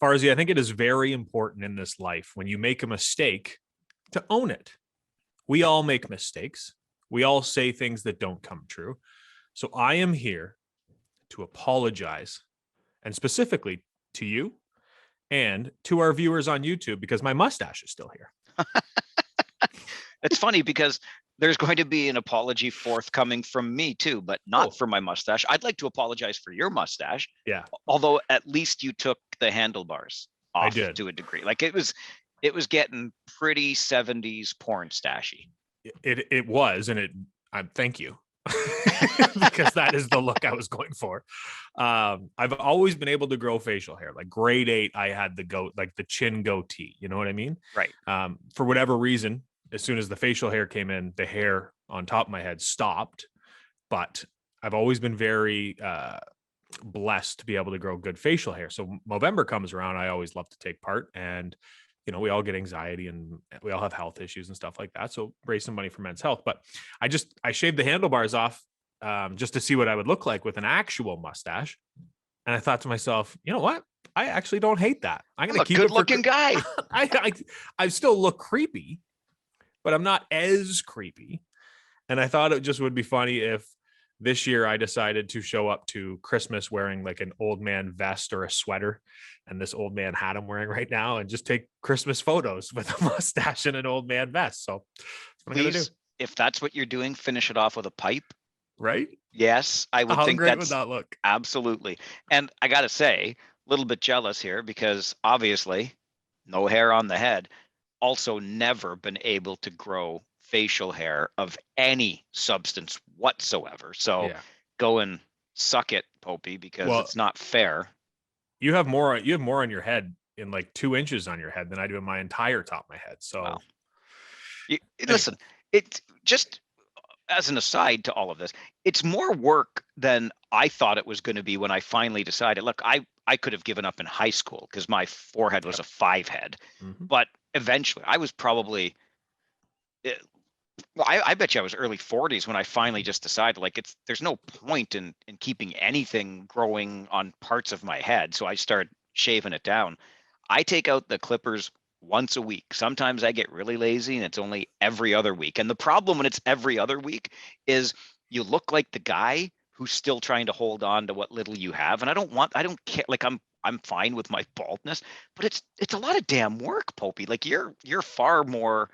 Farzy, I think it is very important in this life when you make a mistake to own it. We all make mistakes. We all say things that don't come true. So I am here to apologize, and specifically to you and to our viewers on YouTube, because my mustache is still here. It's funny because there's going to be an apology forthcoming from me too, but not for my mustache. I'd like to apologize for your mustache. Yeah. Although at least you took the handlebars off I did. to a degree. Like it was getting pretty 70s porn stashy. It was, and thank you. Because that is the look I was going for. I've always been able to grow facial hair. Like grade 8, I had the chin goatee. You know what I mean? Right. For whatever reason, as soon as the facial hair came in, the hair on top of my head stopped. But I've always been very blessed to be able to grow good facial hair. So November comes around, I always love to take part. And we all get anxiety and we all have health issues and stuff like that. So raise some money for men's health. But I shaved the handlebars off just to see what I would look like with an actual mustache. And I thought to myself, you know what? I actually don't hate that. I'm going to keep good looking guy. I still look creepy, but I'm not as creepy. And I thought it just would be funny if this year I decided to show up to Christmas wearing like an old man vest or a sweater, and this old man hat I'm wearing right now, and just take Christmas photos with a mustache and an old man vest. So that's what I'm gonna do. If that's what you're doing, finish it off with a pipe. Right? Yes, I would think great that's would that look? Absolutely. And I got to say, a little bit jealous here because obviously no hair on the head. Also never been able to grow facial hair of any substance whatsoever. So go and suck it, Popey, because it's not fair. You have more on your head in like 2 inches on your head than I do in my entire top of my head. So listen, it's just as an aside to all of this, it's more work than I thought it was going to be when I finally decided, look, I could have given up in high school because my forehead was a 5 head, but eventually I was probably, I bet you I was early 40s when I finally just decided like there's no point in keeping anything growing on parts of my head. So I started shaving it down. I take out the clippers once a week. Sometimes I get really lazy and it's only every other week. And the problem when it's every other week is you look like the guy who's still trying to hold on to what little you have. And I don't care. Like I'm fine with my baldness, but it's a lot of damn work, Popey. Like you're far more,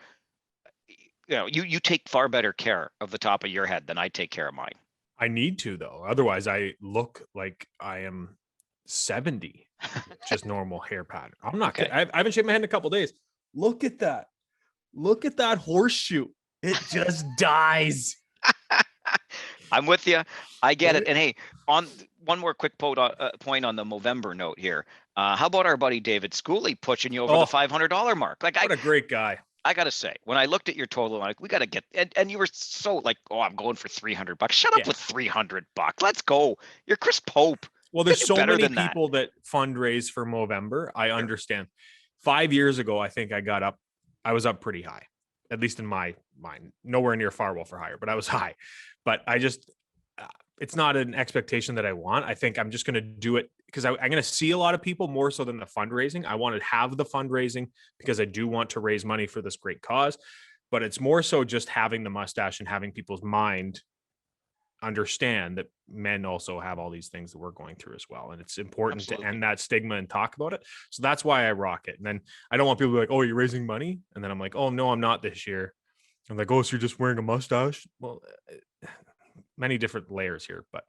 you take far better care of the top of your head than I take care of mine. I need to though. Otherwise I look like I am 70, just normal hair pattern. I'm not kidding. I haven't shaved my head in a couple of days. Look at that. Look at that horseshoe. It just dies. I'm with you. I get it. And hey, on one more quick point on the Movember note here. How about our buddy David Schooley pushing you over the $500 mark? Like, what a great guy. I got to say, when I looked at your total, I'm like, we got to get, and you were so like, oh, I'm going for $300. Shut up with $300. Let's go. You're Chris Pope. Well, there's so many people that fundraise for Movember. I understand. 5 years ago, I think I was up pretty high, at least in my mind, nowhere near Farwell for hire, but I was high. But it's not an expectation that I want. I think I'm just going to do it because I'm going to see a lot of people more so than the fundraising. I want to have the fundraising because I do want to raise money for this great cause, but it's more so just having the mustache and having people's mind understand that men also have all these things that we're going through as well. And it's important to end that stigma and talk about it. So that's why I rock it. And then I don't want people to be like, oh, you're raising money. And then I'm like, oh, no, I'm not this year. I'm like, oh, so you're just wearing a mustache? Well, many different layers here, but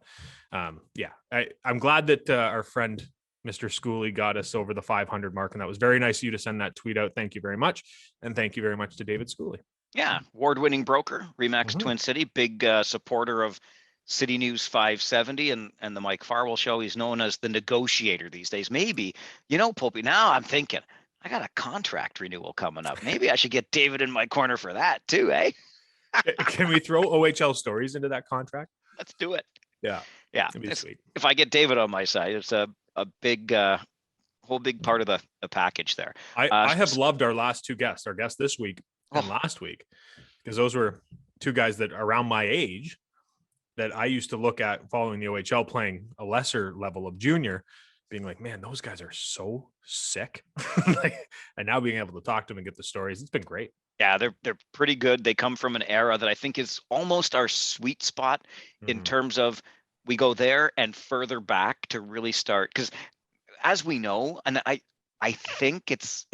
I'm glad that our friend Mr. Schooley got us over the 500 mark, and that was very nice of you to send that tweet out. Thank you very much, and thank you very much to David Schooley. Yeah, award-winning broker, Remax Twin City, big supporter of City News 570 and the Mike Farwell Show. He's known as the negotiator these days. Maybe, Popey, now I'm thinking I got a contract renewal coming up. Maybe I should get David in my corner for that too, eh? Can we throw OHL Stories into that contract? Let's do it. Yeah. Sweet. If I get David on my side, it's a big, whole big part of the package there. I have loved our last two guests, our guest this week and last week, because those were two guys that are around my age that I used to look at following the OHL playing a lesser level of junior. being like, man, those guys are so sick. And now being able to talk to them and get the stories, it's been great. Yeah, they're pretty good. They come from an era that I think is almost our sweet spot in terms of we go there and further back to really start. Because as we know, and I think it's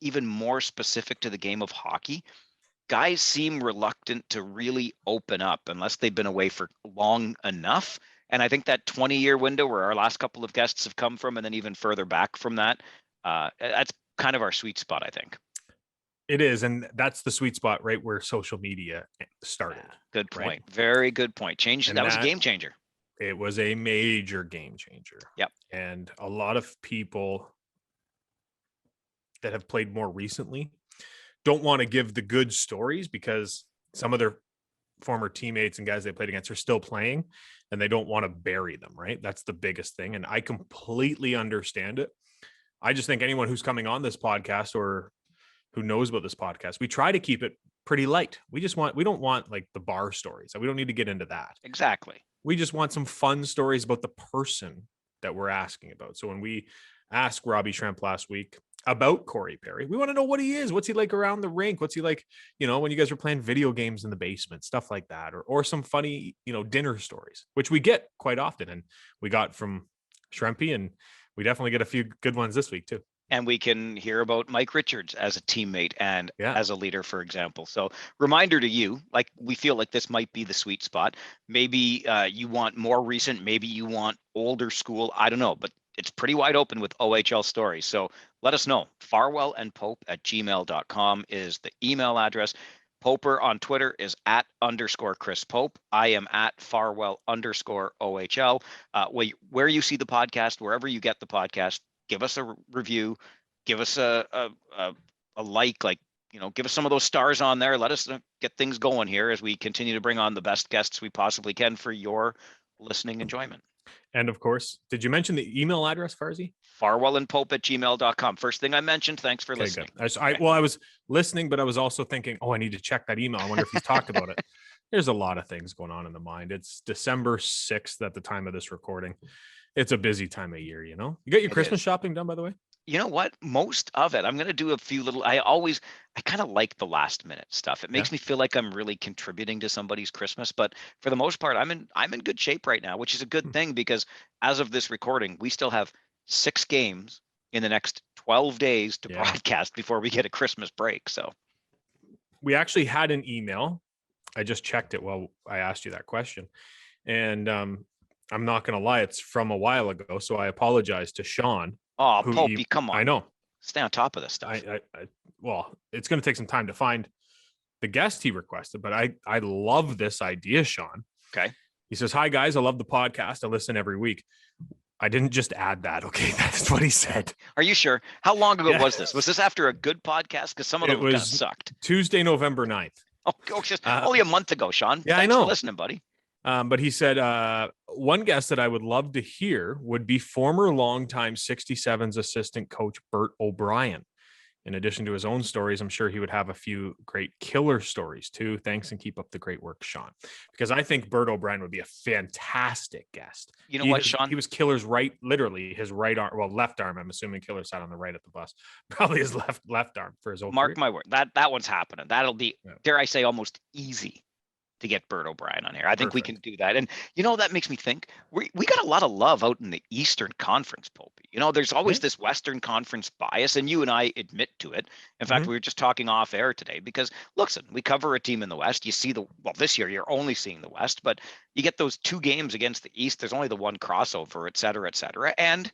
even more specific to the game of hockey, guys seem reluctant to really open up unless they've been away for long enough. And I think that 20-year window where our last couple of guests have come from, and then even further back from that, that's kind of our sweet spot, I think. It is, and that's the sweet spot, right where social media started. Yeah, good point. Right? Very good point. That was a game changer. It was a major game changer. Yep. And a lot of people that have played more recently don't want to give the good stories because some of their former teammates and guys they played against are still playing, and they don't want to bury them, right? That's the biggest thing. And I completely understand it. I just think anyone who's coming on this podcast or who knows about this podcast, we try to keep it pretty light. We don't want like the bar stories. We don't need to get into that. Exactly. We just want some fun stories about the person that we're asking about. So when we asked Robbie Schremp last week about Corey Perry, we want to know what he is. What's he like around the rink? What's he like, when you guys were playing video games in the basement, stuff like that, or some funny, dinner stories, which we get quite often. And we got from Schrempy, and we definitely get a few good ones this week too. And we can hear about Mike Richards as a teammate and as a leader, for example. So reminder to you, like we feel like this might be the sweet spot. Maybe you want more recent, maybe you want older school. I don't know, but it's pretty wide open with OHL Stories. So let us know. farwellandpope@gmail.com is the email address. Poper on Twitter is @_Chris Pope. I am @Farwell_OHL. Where you see the podcast, wherever you get the podcast, give us a review, give us a like, give us some of those stars on there. Let us get things going here as we continue to bring on the best guests we possibly can for your listening enjoyment. And of course, did you mention the email address, Farzy? farwellandpope@gmail.com. First thing I mentioned. Thanks for listening. I was listening, but I was also thinking, I need to check that email. I wonder if he's talked about it. There's a lot of things going on in the mind. It's December 6th at the time of this recording. It's a busy time of year, You got your Christmas shopping done, by the way? You know what? Most of it. I'm going to do a few little, I kind of like the last minute stuff. It makes me feel like I'm really contributing to somebody's Christmas, but for the most part, I'm in good shape right now, which is a good thing because as of this recording, we still have 6 games in the next 12 days to broadcast before we get a Christmas break. So we actually had an email. I just checked it while I asked you that question. And, I'm not going to lie, it's from a while ago, so I apologize to Sean. Oh, Popey, come on. I know. Stay on top of this stuff. Well, it's going to take some time to find the guest he requested, but I love this idea, Sean. Okay. He says, "Hi, guys. I love the podcast. I listen every week." I didn't just add that. Okay. That's what he said. Are you sure? How long ago was this? Was this after a good podcast? Because some of them kind of sucked. Tuesday, November 9th. Oh, just only a month ago, Sean. Yeah, Thanks I know. for listening, buddy. But he said, one guest that I would love to hear would be former longtime 67's assistant coach, Bert O'Brien. In addition to his own stories, I'm sure he would have a few great killer stories too. Thanks, and keep up the great work, Sean. Because I think Bert O'Brien would be a fantastic guest. You know what, Sean? He was Killer's literally his right arm, left arm. I'm assuming Killer sat on the right at the bus. Probably his left arm for his own. Mark my word, that one's happening. That'll be, dare I say, almost easy to get Bert O'Brien on here. I think we can do that. And that makes me think we got a lot of love out in the Eastern Conference, Popey. There's always this Western Conference bias, and you and I admit to it. In fact, we were just talking off air today because, listen, we cover a team in the West. You see this year, you're only seeing the West, but you get those 2 games against the East. There's only the one crossover, et cetera, et cetera. And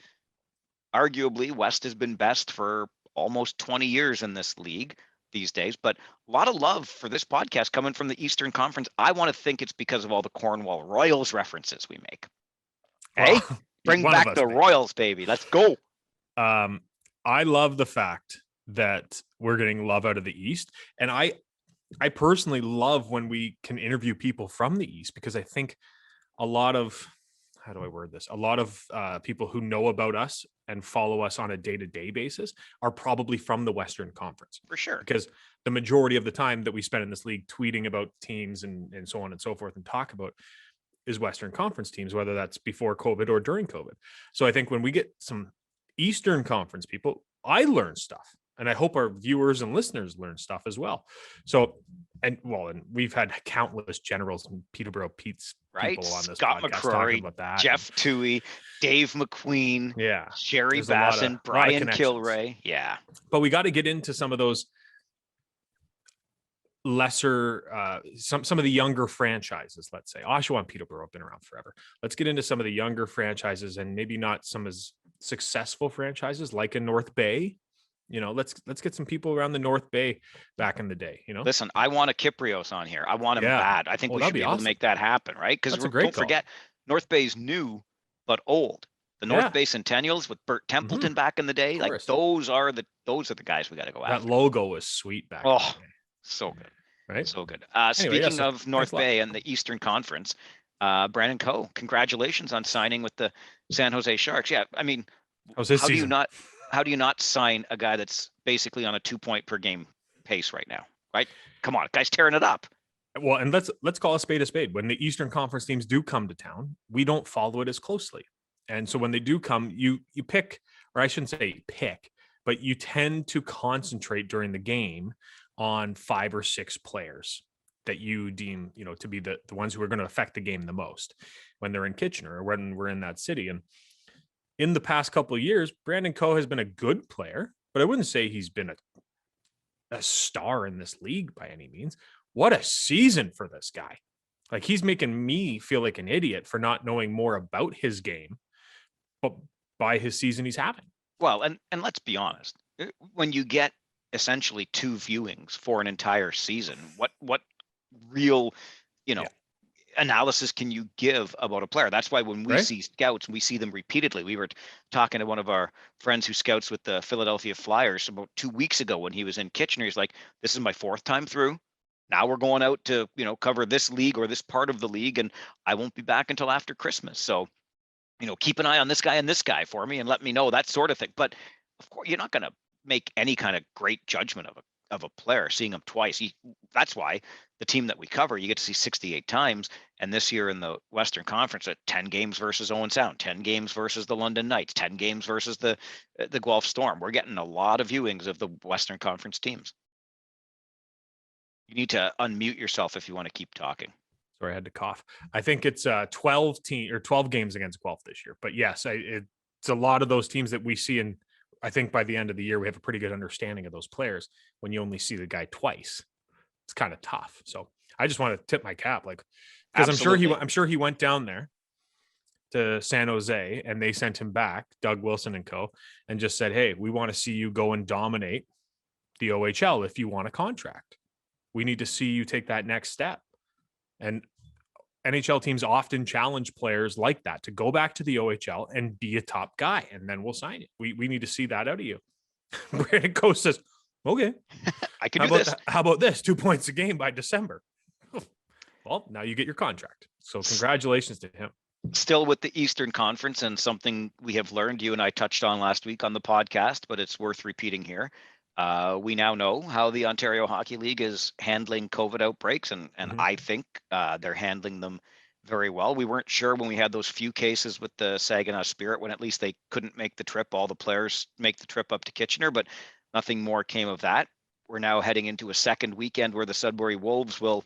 arguably, West has been best for almost 20 years in this league these days, but a lot of love for this podcast coming from the Eastern Conference. I want to think it's because of all the Cornwall Royals references we make. Hey, bring back the Royals, baby. Let's go. I love the fact that we're getting love out of the East. And I personally love when we can interview people from the East, because I think a lot of, how do I word this? A lot of people who know about us and follow us on a day-to-day basis are probably from the Western Conference. For sure. Because the majority of the time that we spend in this league tweeting about teams and so on and so forth and talk about, is Western Conference teams, whether that's before COVID or during COVID. So I think when we get some Eastern Conference people, I learn stuff, and I hope our viewers and listeners learn stuff as well. So, and we've had countless generals and Peterborough Pete's people on this Scott podcast McCrory, talking about that. Jeff Toohey, Dave McQueen, Sherry Basson, Brian Kilray. Yeah. But we got to get into some of those lesser, some of the younger franchises, let's say. Oshawa and Peterborough have been around forever. Let's get into some of the younger franchises, and maybe not some as successful franchises like in North Bay. Let's get some people around the North Bay back in the day. Listen, I want a Kiprios on here. I want him bad. I think we should be able to make that happen, right? Because don't forget, North Bay's new but old. The North Bay Centennials with Bert Templeton back in the day, like those are the guys we got to go after. That logo was sweet back in the day. So good. Right. So good. Speaking of North Bay and the Eastern Conference, Brandon Coe, congratulations on signing with the San Jose Sharks. Yeah. I mean, how do you not sign a guy that's basically on a 2-point per game pace right now? Right. Come on, guy's tearing it up. Well, and let's call a spade a spade. When the Eastern Conference teams do come to town, we don't follow it as closely. And so when they do come, you pick, or I shouldn't say pick, but you tend to concentrate during the game on 5 or 6 players that you deem, to be the ones who are going to affect the game the most when they're in Kitchener or when we're in that city. And in the past couple of years, Brandon Coe has been a good player, but I wouldn't say he's been a star in this league by any means. What a season for this guy. Like, he's making me feel like an idiot for not knowing more about his game, but by his season he's having. Well, and let's be honest, when you get essentially 2 viewings for an entire season, what real, analysis can you give about a player? That's why when we see scouts, we see them repeatedly. We were talking to one of our friends who scouts with the Philadelphia Flyers about 2 weeks ago when he was in Kitchener. He's like, this is my 4th time through. Now we're going out to, cover this league or this part of the league, and I won't be back until after Christmas. So, keep an eye on this guy and this guy for me and let me know, that sort of thing. But of course, you're not going to make any kind of great judgment of a player seeing him twice. That's why the team that we cover, you get to see 68 times. And this year in the Western Conference, at 10 games versus Owen Sound, 10 games versus the London Knights, 10 games versus the Guelph Storm. We're getting a lot of viewings of the Western Conference teams. You need to unmute yourself if you want to keep talking. Sorry, I had to cough. I think it's 12 games against Guelph this year. But yes, it's a lot of those teams that we see, and I think by the end of the year we have a pretty good understanding of those players. When you only see the guy twice, it's kind of tough. So I just want to tip my cap, because I'm sure he went down there to San Jose and they sent him back, Doug Wilson and co, and just said, hey, we want to see you go and dominate the OHL if you want a contract. We need to see you take that next step. And NHL teams often challenge players like that to go back to the OHL and be a top guy, and then we'll sign it. We need to see that out of you. Brandon Coe says, okay, I can do this. How about this? 2 points a game by December. Well, now you get your contract. So congratulations to him. Still with the Eastern Conference, and something we have learned, you and I touched on last week on the podcast, but it's worth repeating here. We now know how the Ontario Hockey League is handling COVID outbreaks, and I think they're handling them very well. We weren't sure when we had those few cases with the Saginaw Spirit, when at least they couldn't make the trip, all the players make the trip up to Kitchener, but nothing more came of that. We're now heading into a second weekend where the Sudbury Wolves will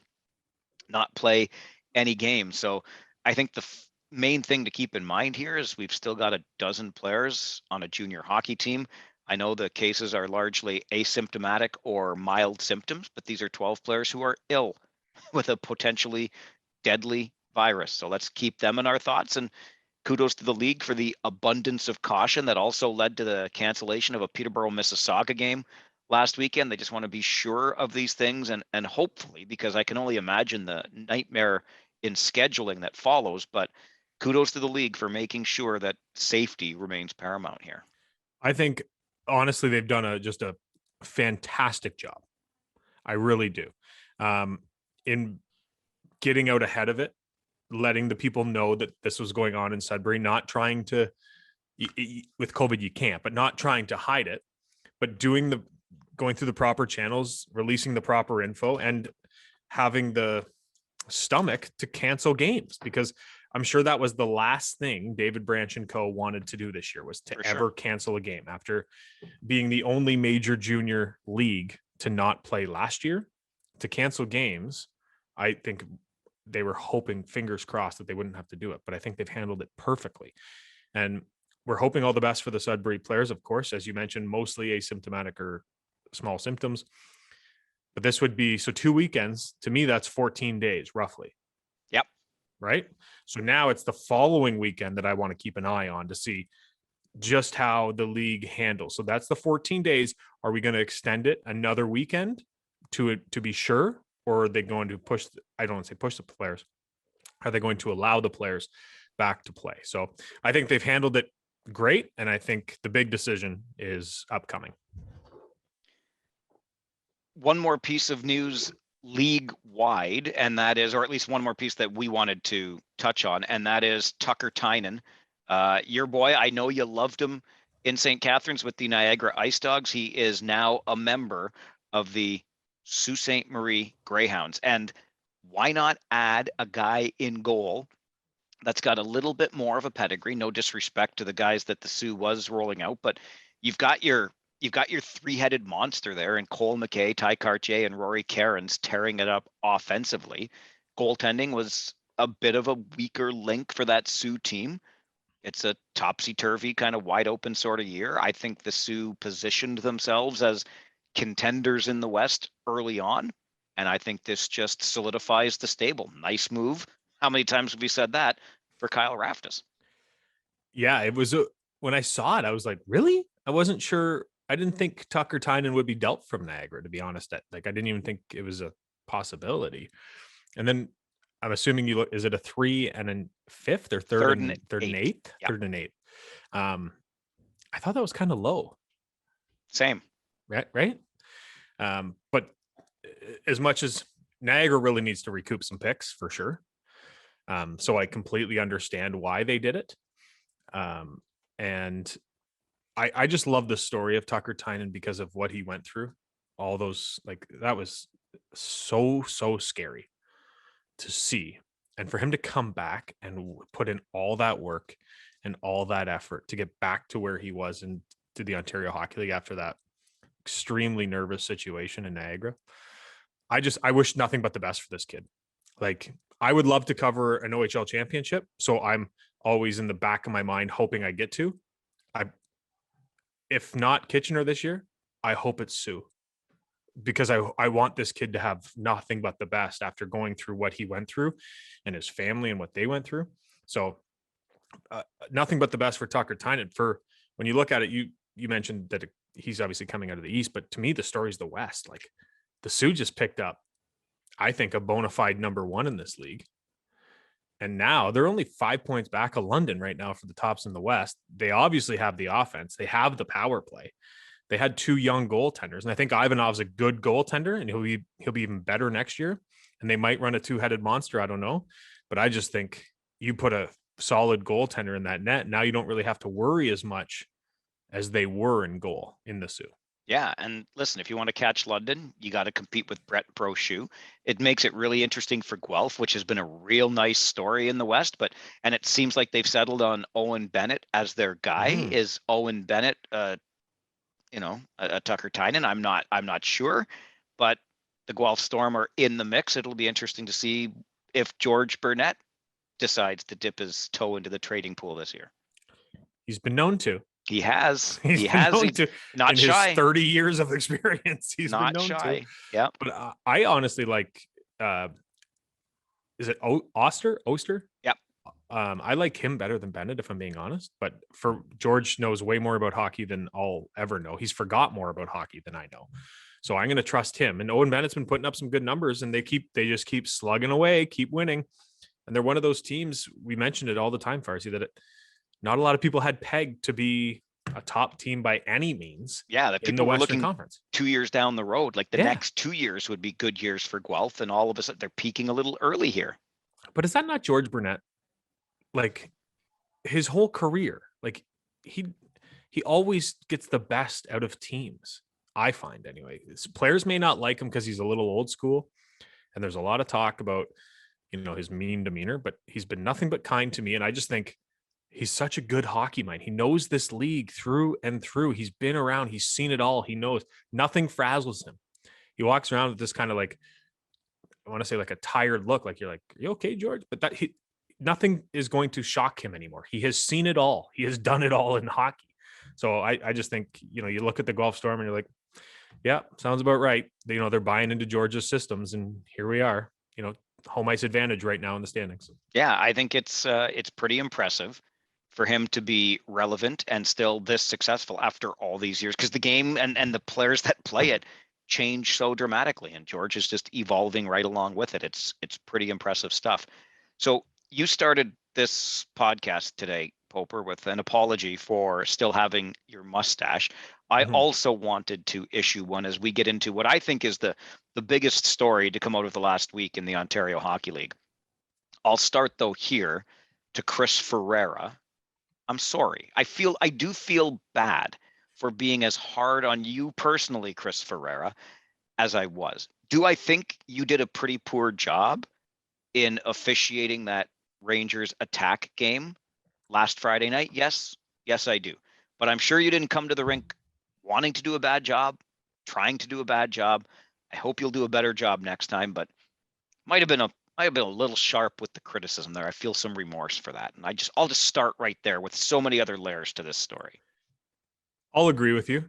not play any games. So I think the main thing to keep in mind here is we've still got a dozen players on a junior hockey team. I know the cases are largely asymptomatic or mild symptoms, but these are 12 players who are ill with a potentially deadly virus. So let's keep them in our thoughts, and kudos to the league for the abundance of caution that also led to the cancellation of a Peterborough Mississauga game last weekend. They just want to be sure of these things, and hopefully, because I can only imagine the nightmare in scheduling that follows, but kudos to the league for making sure that safety remains paramount here. I think honestly, they've done just a fantastic job. I really do. In getting out ahead of it, letting the people know that this was going on in Sudbury, not trying to, with COVID, you can't, but not trying to hide it, but going through the proper channels, releasing the proper info, and having the stomach to cancel games, because I'm sure that was the last thing David Branch and co wanted to do this year, was to ever cancel a game after being the only major junior league to not play last year. To cancel games, I think they were hoping, fingers crossed, that they wouldn't have to do it, but I think they've handled it perfectly. And we're hoping all the best for the Sudbury players, of course, as you mentioned, mostly asymptomatic or small symptoms. But this would be, so 2 weekends, to me, that's 14 days roughly. Yep. Right. So now it's the following weekend that I want to keep an eye on to see just how the league handles. So that's the 14 days. Are we going to extend it another weekend to be sure? Or are they going to push, I don't want to say push the players. Are they going to allow the players back to play? So I think they've handled it great. And I think the big decision is upcoming. One more piece of news league wide, and that is, or at least one more piece that we wanted to touch on, and that is Tucker Tynan. Your boy, I know you loved him in St. Catharines with the Niagara Ice Dogs. He is now a member of the Sault Ste. Marie Greyhounds. And why not add a guy in goal that's got a little bit more of a pedigree? No disrespect to the guys that the Sioux was rolling out, but you've got your three-headed monster there in Cole McKay, Ty Cartier, and Rory Cairns tearing it up offensively. Goaltending was a bit of a weaker link for that Sioux team. It's a topsy-turvy kind of wide open sort of year. I think the Sioux positioned themselves as contenders in the West early on, and I think this just solidifies the stable. Nice move. How many times have we said that for Kyle Raftis? Yeah, it was when I saw it, I was like, really? I wasn't sure. I didn't think Tucker Tynan would be dealt from Niagara, to be honest. I didn't even think it was a possibility. And then I'm assuming you look, is it a 3 and a 5th or third and 8th? Yep. 3rd and 8th. I thought that was kind of low. Same. Right. But as much as Niagara really needs to recoup some picks for sure. So I completely understand why they did it. And I just love the story of Tucker Tynan because of what he went through. All those, like, that was so scary to see. And for him to come back and put in all that work and all that effort to get back to where he was and to the Ontario Hockey League after that extremely nervous situation in Niagara. I wish nothing but the best for this kid. Like, I would love to cover an OHL championship. So I'm always in the back of my mind hoping I get to. If not Kitchener this year, I hope it's Sioux, because I want this kid to have nothing but the best after going through what he went through and his family and what they went through. So nothing but the best for Tucker Tynan. For when you look at it, you mentioned that he's obviously coming out of the East, but to me, the story's the West. Like, the Sioux just picked up, I think, a bona fide number 1 in this league. And now they're only 5 points back of London right now for the tops in the West. They obviously have the offense. They have the power play. They had 2 young goaltenders. And I think Ivanov's a good goaltender, and he'll be even better next year. And they might run a 2-headed monster. I don't know. But I just think you put a solid goaltender in that net. Now you don't really have to worry as much as they were in goal in the Sioux. Yeah, and listen, if you want to catch London, you got to compete with Brett Brochu. It makes it really interesting for Guelph, which has been a real nice story in the West. And it seems like they've settled on Owen Bennett as their guy. Is Owen Bennett, a Tucker Tynan? I'm not sure, but the Guelph Storm are in the mix. It'll be interesting to see if George Burnett decides to dip his toe into the trading pool this year. He's been known to. He has. He's not in shy. His 30 years of experience. He's not been known shy. To. Yeah. But I honestly like. Is it Oster? Yep. I like him better than Bennett, if I'm being honest. But for George knows way more about hockey than I'll ever know. He's forgot more about hockey than I know. So I'm going to trust him. And Owen Bennett's been putting up some good numbers, and they just keep slugging away, keep winning. And they're one of those teams, we mentioned it all the time, Farsi, that not a lot of people had pegged to be a top team by any means. Yeah, that in the Western Conference 2 years down the road, like the next 2 years would be good years for Guelph, and all of a sudden they're peaking a little early here. But is that not George Burnett? Like, his whole career, like he always gets the best out of teams. I find anyway. Players may not like him because he's a little old school, and there's a lot of talk about his mean demeanor, but he's been nothing but kind to me. And I just think he's such a good hockey mind. He knows this league through and through. He's been around. He's seen it all. He knows nothing frazzles him. He walks around with this kind of like, I want to say like a tired look. Like, you're like, "Are you okay, George?" But nothing is going to shock him anymore. He has seen it all. He has done it all in hockey. So I just think, you look at the Guelph Storm and you're like, yeah, sounds about right. They're buying into Georgia's systems, and here we are, home ice advantage right now in the standings. Yeah, I think it's pretty impressive for him to be relevant and still this successful after all these years, because the game and the players that play it change so dramatically, and George is just evolving right along with it. It's pretty impressive stuff. So you started this podcast today, Poper, with an apology for still having your mustache. I also wanted to issue one as we get into what I think is the biggest story to come out of the last week in the Ontario Hockey League. I'll start though here to Chris Ferreira. I'm sorry. I do feel bad for being as hard on you personally, Chris Ferreira, as I was. Do I think you did a pretty poor job in officiating that Rangers attack game last Friday night? Yes, I do. But I'm sure you didn't come to the rink wanting to do a bad job, trying to do a bad job. I hope you'll do a better job next time, but might have been a little sharp with the criticism there. I feel some remorse for that. And I'll just start right there with so many other layers to this story. I'll agree with you.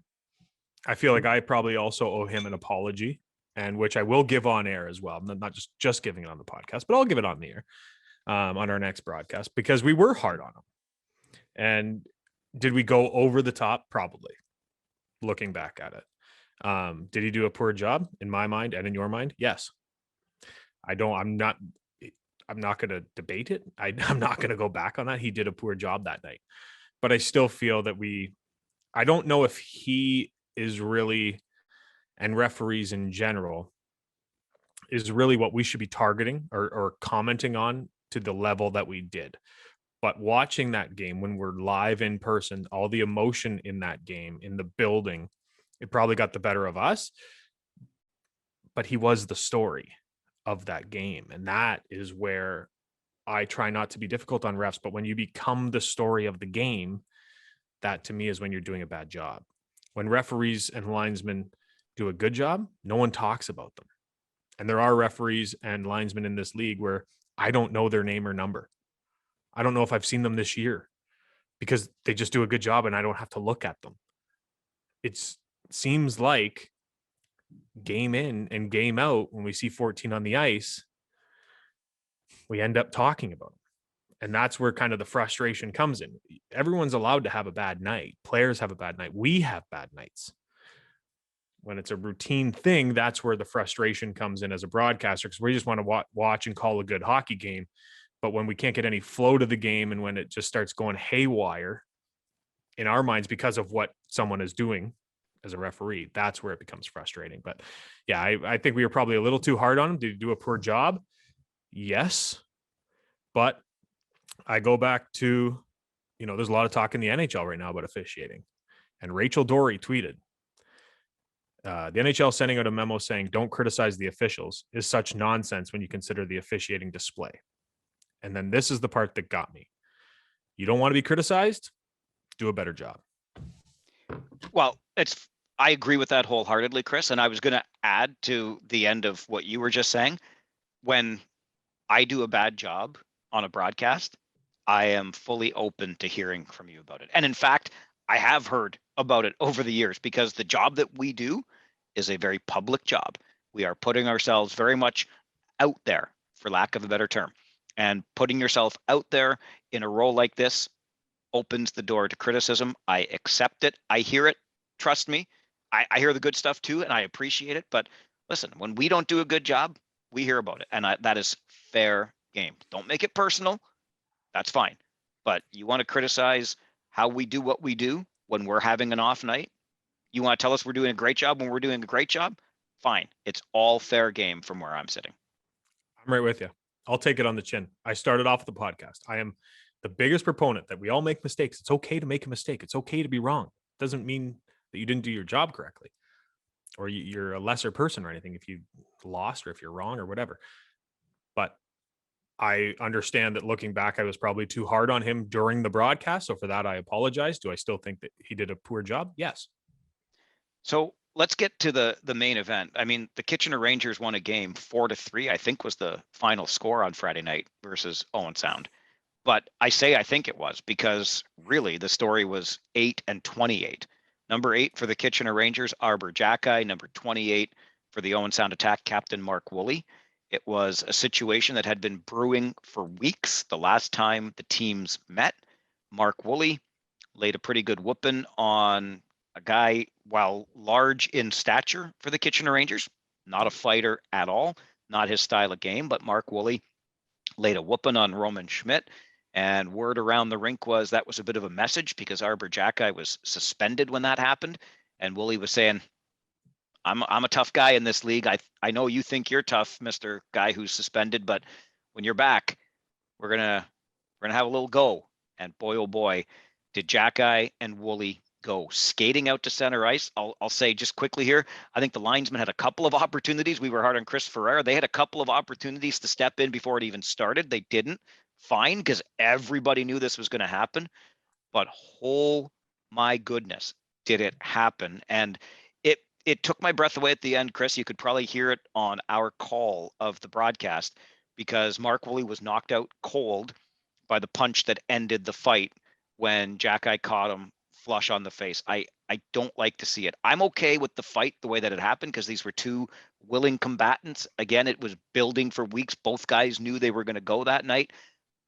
I feel like I probably also owe him an apology, and which I will give on air as well. I'm not just giving it on the podcast, but I'll give it on the air on our next broadcast, because we were hard on him. And did we go over the top? Probably, looking back at it. Did he do a poor job in my mind and in your mind? Yes. I'm not going to debate it. I'm not going to go back on that. He did a poor job that night, but I still feel that I don't know if he is really, and referees in general, is really what we should be targeting or commenting on to the level that we did. But watching that game when we're live in person, all the emotion in that game, in the building, it probably got the better of us. But he was the story of that game. And that is where I try not to be difficult on refs. But when you become the story of the game, that to me is when you're doing a bad job. When referees and linesmen do a good job, no one talks about them. And there are referees and linesmen in this league where I don't know their name or number. I don't know if I've seen them this year, because they just do a good job and I don't have to look at them. It seems like game in and game out, when we see 14 on the ice, we end up talking about them. And that's where kind of the frustration comes in. Everyone's allowed to have a bad night. Players have a bad night. We have bad nights. When it's a routine thing, that's where the frustration comes in as a broadcaster, because we just want to watch and call a good hockey game. But when we can't get any flow to the game, and when it just starts going haywire in our minds because of what someone is doing as a referee, that's where it becomes frustrating. But yeah, I think we were probably a little too hard on him. Did he do a poor job? Yes. But I go back to, there's a lot of talk in the NHL right now about officiating. And Rachel Dory tweeted, the NHL sending out a memo saying, "Don't criticize the officials," is such nonsense when you consider the officiating display. And then this is the part that got me. You don't want to be criticized? Do a better job. Well, I agree with that wholeheartedly, Chris. And I was going to add to the end of what you were just saying. When I do a bad job on a broadcast, I am fully open to hearing from you about it. And in fact, I have heard about it over the years, because the job that we do is a very public job. We are putting ourselves very much out there, for lack of a better term. And putting yourself out there in a role like this opens the door to criticism. I accept it. I hear it. Trust me. I hear the good stuff too, and I appreciate it. But listen, when we don't do a good job, we hear about it. And that is fair game. Don't make it personal. That's fine. But you want to criticize how we do what we do when we're having an off night? You want to tell us we're doing a great job when we're doing a great job? Fine. It's all fair game from where I'm sitting. I'm right with you. I'll take it on the chin. I started off the podcast. I am the biggest proponent that we all make mistakes. It's okay to make a mistake. It's okay to be wrong. It doesn't mean that you didn't do your job correctly, or you're a lesser person or anything if you lost or if you're wrong or whatever. But I understand that looking back, I was probably too hard on him during the broadcast. So for that, I apologize. Do I still think that he did a poor job? Yes. So let's get to the main event. I mean, the Kitchener Rangers won a game 4-3, I think was the final score on Friday night versus Owen Sound. But I think it was because really the story was 8-28. Number 8 for the Kitchener Rangers, Arbor Jacki. Number 28 for the Owen Sound Attack, Captain Mark Woolley. It was a situation that had been brewing for weeks. The last time the teams met, Mark Woolley laid a pretty good whooping on a guy, while large in stature for the Kitchener Rangers, not a fighter at all, not his style of game, but Mark Woolley laid a whooping on Roman Schmidt. And word around the rink was that was a bit of a message because Arbor Jacki was suspended when that happened. And Woolley was saying, I'm a tough guy in this league. I know you think you're tough, Mr. Guy who's suspended, but when you're back, we're gonna have a little go. And boy, oh boy, did Jacki and Woolley go skating out to center ice. I'll say just quickly here, I think the linesman had a couple of opportunities. We were hard on Chris Ferreira. They had a couple of opportunities to step in before it even started. They didn't. Fine, because everybody knew this was going to happen. But oh my goodness, did it happen? And it took my breath away at the end, Chris. You could probably hear it on our call of the broadcast because Mark Woolley was knocked out cold by the punch that ended the fight when Jacki caught him flush on the face. I don't like to see it. I'm okay with the fight the way that it happened because these were two willing combatants. Again, it was building for weeks. Both guys knew they were going to go that night.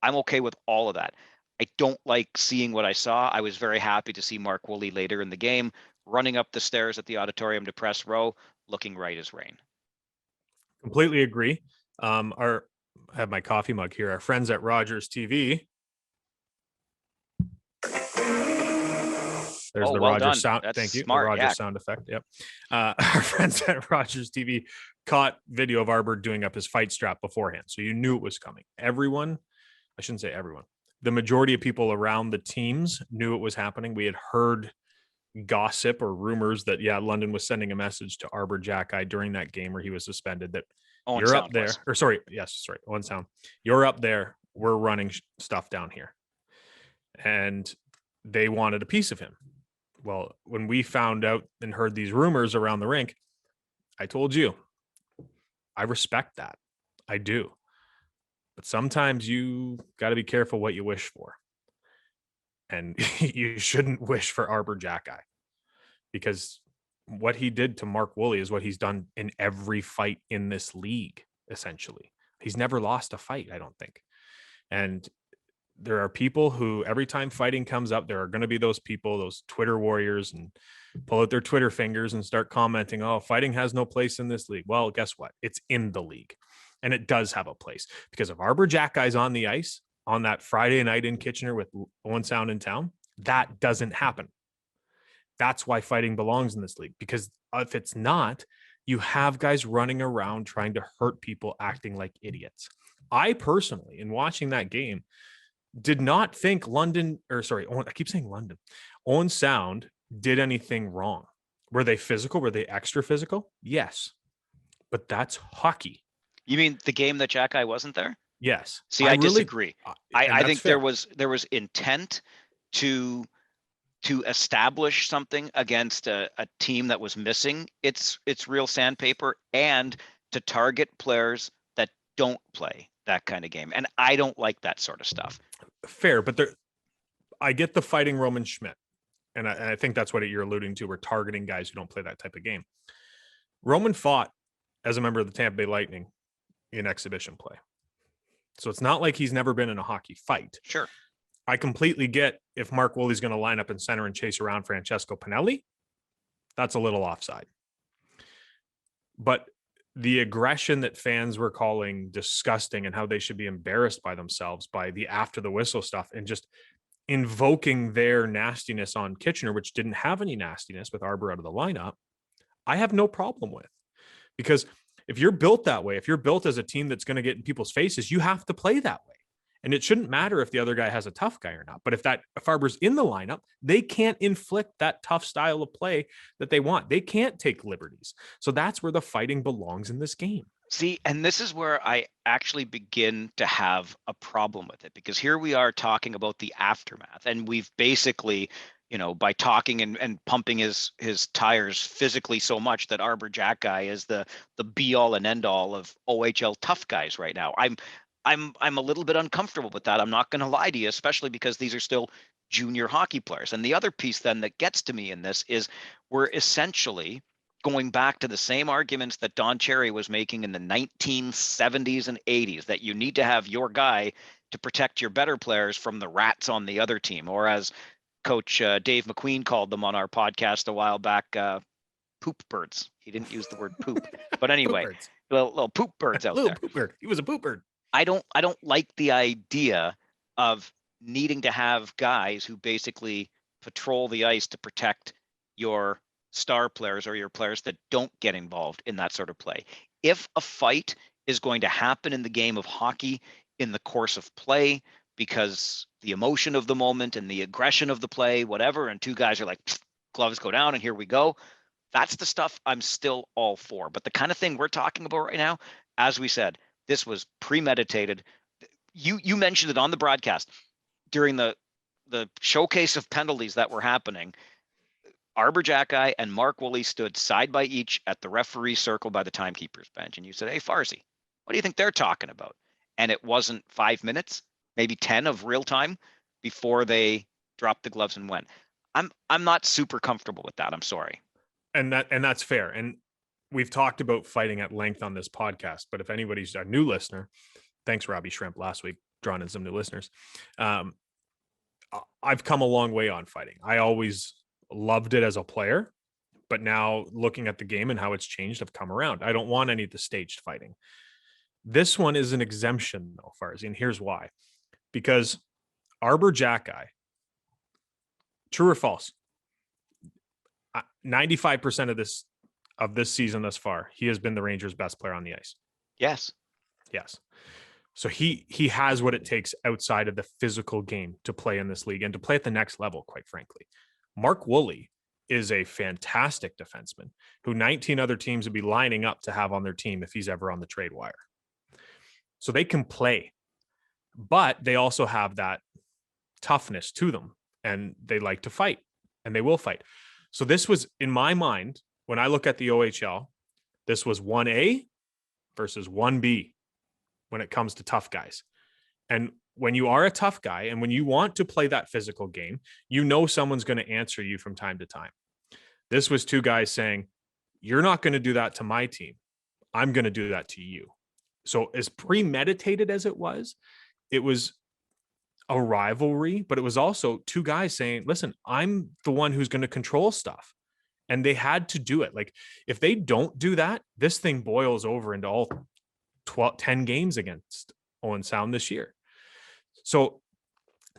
I'm okay with all of that. I don't like seeing what I saw. I was very happy to see Mark Woolley later in the game running up the stairs at the auditorium to press row, looking right as rain. Completely agree. I have my coffee mug here. Our friends at Rogers TV. There's the well Rogers done. sound. That's Thank you. Smart, The Rogers sound effect. Yep. Our friends at Rogers TV caught video of Arbor doing up his fight strap beforehand. So you knew it was coming. Everyone, I shouldn't say everyone, the majority of people around the teams knew it was happening. We had heard gossip or rumors that, London was sending a message to Arbor Jacki during that game where he was suspended that Owen you're Sound up there. was. Or sorry. Yes. Sorry. Owen Sound. You're up there. We're running stuff down here. And they wanted a piece of him. Well, when we found out and heard these rumors around the rink, I told you, I respect that. I do. But sometimes you got to be careful what you wish for. And you shouldn't wish for Arbor Jacki because what he did to Mark Woolley is what he's done in every fight in this league, essentially. He's never lost a fight, I don't think. And there are people who every time fighting comes up, there are going to be those people, those Twitter warriors, and pull out their Twitter fingers and start commenting, oh, fighting has no place in this league. Well, guess what? It's in the league. And it does have a place because if Arbor Jacki's on the ice on that Friday night in Kitchener with Owen Sound in town, that doesn't happen. That's why fighting belongs in this league, because if it's not, you have guys running around trying to hurt people, acting like idiots. I personally, in watching that game, did not think Owen Sound did anything wrong. Were they physical? Were they extra physical? Yes. But that's hockey. You mean the game that Jacki wasn't there? Yes. See, I disagree. I think fair. there was intent to establish something against a team that was missing its real sandpaper and to target players that don't play that kind of game. And I don't like that sort of stuff. Fair, but I get the fighting Roman Schmidt. And I think that's what you're alluding to. We're targeting guys who don't play that type of game. Roman fought as a member of the Tampa Bay Lightning in exhibition play. So it's not like he's never been in a hockey fight. Sure. I completely get if Mark Woolley's going to line up in center and chase around Francesco Pinelli. That's a little offside. But the aggression that fans were calling disgusting and how they should be embarrassed by themselves by the after the whistle stuff and just invoking their nastiness on Kitchener, which didn't have any nastiness with Arbor out of the lineup, I have no problem with. Because if you're built that way, if you're built as a team that's going to get in people's faces, you have to play that way. And it shouldn't matter if the other guy has a tough guy or not. But if Arber's in the lineup, they can't inflict that tough style of play that they want. They can't take liberties. So that's where the fighting belongs in this game. See, and this is where I actually begin to have a problem with it, because here we are talking about the aftermath, and we've basically, by talking and pumping his tires physically so much that Arber Xhekaj is the be all and end all of OHL tough guys right now. I'm a little bit uncomfortable with that. I'm not going to lie to you, especially because these are still junior hockey players. And the other piece then that gets to me in this is we're essentially going back to the same arguments that Don Cherry was making in the 1970s and 80s, that you need to have your guy to protect your better players from the rats on the other team, or as Coach Dave McQueen called them on our podcast a while back, poop birds. He didn't use the word poop, but anyway, little poop birds out there. Poop bird. He was a poop bird. I don't like the idea of needing to have guys who basically patrol the ice to protect your star players or your players that don't get involved in that sort of play. If a fight is going to happen in the game of hockey in the course of play, because the emotion of the moment and the aggression of the play, whatever, and two guys are like, gloves go down and here we go, that's the stuff I'm still all for. But the kind of thing we're talking about right now, as we said, this was premeditated. You mentioned it on the broadcast during the showcase of penalties that were happening. Arber Xhekaj and Mark Woolley stood side by each at the referee circle by the timekeeper's bench. And you said, hey, Farsi, what do you think they're talking about? And it wasn't 5 minutes, maybe 10 of real time before they dropped the gloves and went. I'm not super comfortable with that. I'm sorry. And that's fair. And we've talked about fighting at length on this podcast, but if anybody's a new listener, thanks, Robbie Shrimp, last week, drawing in some new listeners. I've come a long way on fighting. I always loved it as a player, but now looking at the game and how it's changed, I've come around. I don't want any of the staged fighting. This one is an exemption, though, Farsi, and here's why. Because Arber Xhekaj, true or false, 95% of this season thus far, he has been the Rangers' best player on the ice. Yes. So he has what it takes outside of the physical game to play in this league and to play at the next level, quite frankly. Mark Woolley is a fantastic defenseman who 19 other teams would be lining up to have on their team if he's ever on the trade wire. So they can play, but they also have that toughness to them, and they like to fight, and they will fight. So this was, in my mind, when I look at the OHL, this was 1A versus 1B when it comes to tough guys. And when you are a tough guy and when you want to play that physical game, you know someone's going to answer you from time to time. This was two guys saying, you're not going to do that to my team. I'm going to do that to you. So as premeditated as it was a rivalry, but it was also two guys saying, listen, I'm the one who's going to control stuff. And they had to do it. Like, if they don't do that, this thing boils over into all 10 games against Owen Sound this year. So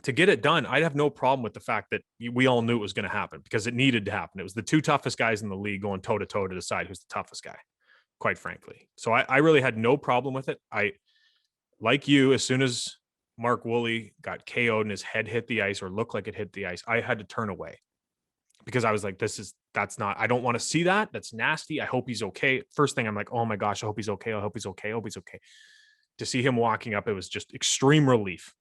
to get it done, I'd have no problem with the fact that we all knew it was going to happen, because it needed to happen. It was the two toughest guys in the league going toe to toe to decide who's the toughest guy, quite frankly. So I really had no problem with it. I, like you, as soon as Mark Woolley got KO'd and his head hit the ice or looked like it hit the ice, I had to turn away, because I was like, that's not, I don't want to see that. That's nasty. I hope he's okay. First thing, I'm like, oh my gosh, I hope he's okay. I hope he's okay. I hope he's okay. To see him walking up, it was just extreme relief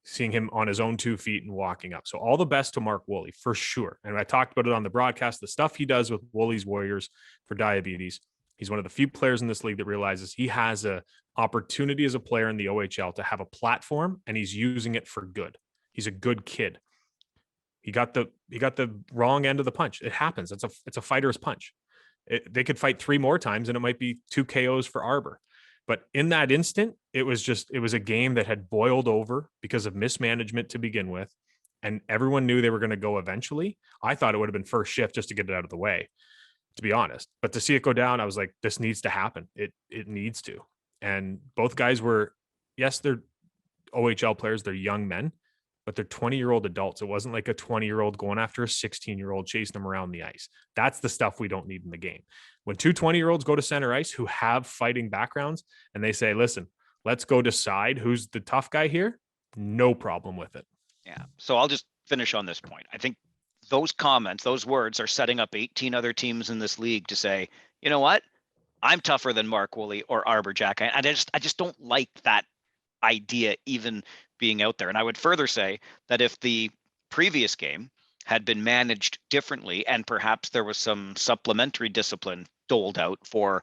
seeing him on his own 2 feet and walking up. So all the best to Mark Woolley for sure. And I talked about it on the broadcast, the stuff he does with Woolley's Warriors for diabetes. He's one of the few players in this league that realizes he has a opportunity as a player in the OHL to have a platform, and he's using it for good. He's a good kid. He got the wrong end of the punch. It happens. It's a fighter's punch. They could fight 3 more times and it might be 2 KOs for Arber. But in that instant, it was a game that had boiled over because of mismanagement to begin with. And everyone knew they were going to go eventually. I thought it would have been first shift just to get it out of the way, to be honest. But to see it go down, I was like, this needs to happen. It needs to. And both guys were, yes, they're OHL players. They're young men, but they're 20-year-old adults. It wasn't like a 20-year-old going after a 16-year-old chasing them around the ice. That's the stuff we don't need in the game. When 2 20-year-olds go to center ice who have fighting backgrounds and they say, listen, let's go decide who's the tough guy here, No problem with it. Yeah. So I'll just finish on this point. I think those comments, those words are setting up 18 other teams in this league to say, you know what? I'm tougher than Mark Woolley or Arbor Jack. I just don't like that idea even being out there. And I would further say that if the previous game had been managed differently and perhaps there was some supplementary discipline doled out for,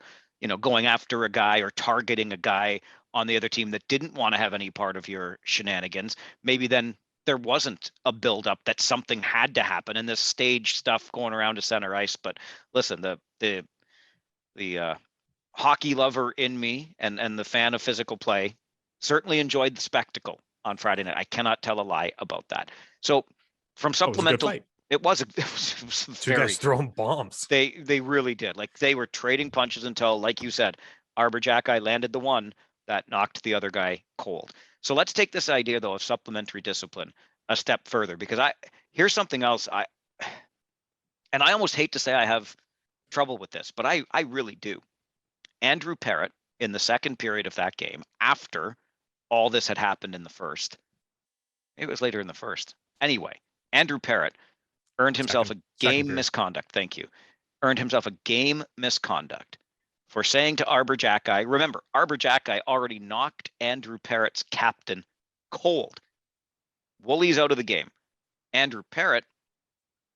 going after a guy or targeting a guy on the other team that didn't want to have any part of your shenanigans, maybe then there wasn't a buildup that something had to happen and this stage stuff going around to center ice. But listen, the hockey lover in me and the fan of physical play certainly enjoyed the spectacle on Friday night. I cannot tell a lie about that. So from supplemental, it was two guys throwing bombs. They really did. Like they were trading punches until, like you said, Arbor Jackeye landed the one that knocked the other guy cold. So let's take this idea though of supplementary discipline a step further, because here's something else and I almost hate to say I have trouble with this, but I really do. Andrew Parrott in the second period of that game, after all this had happened in the first, it was later in the first. Anyway, Andrew Parrott earned himself a game misconduct. Thank you. Earned himself a game misconduct for saying to Arbor Jackeye, remember, Arbor Jackeye already knocked Andrew Parrott's captain cold. Woolley's out of the game. Andrew Parrott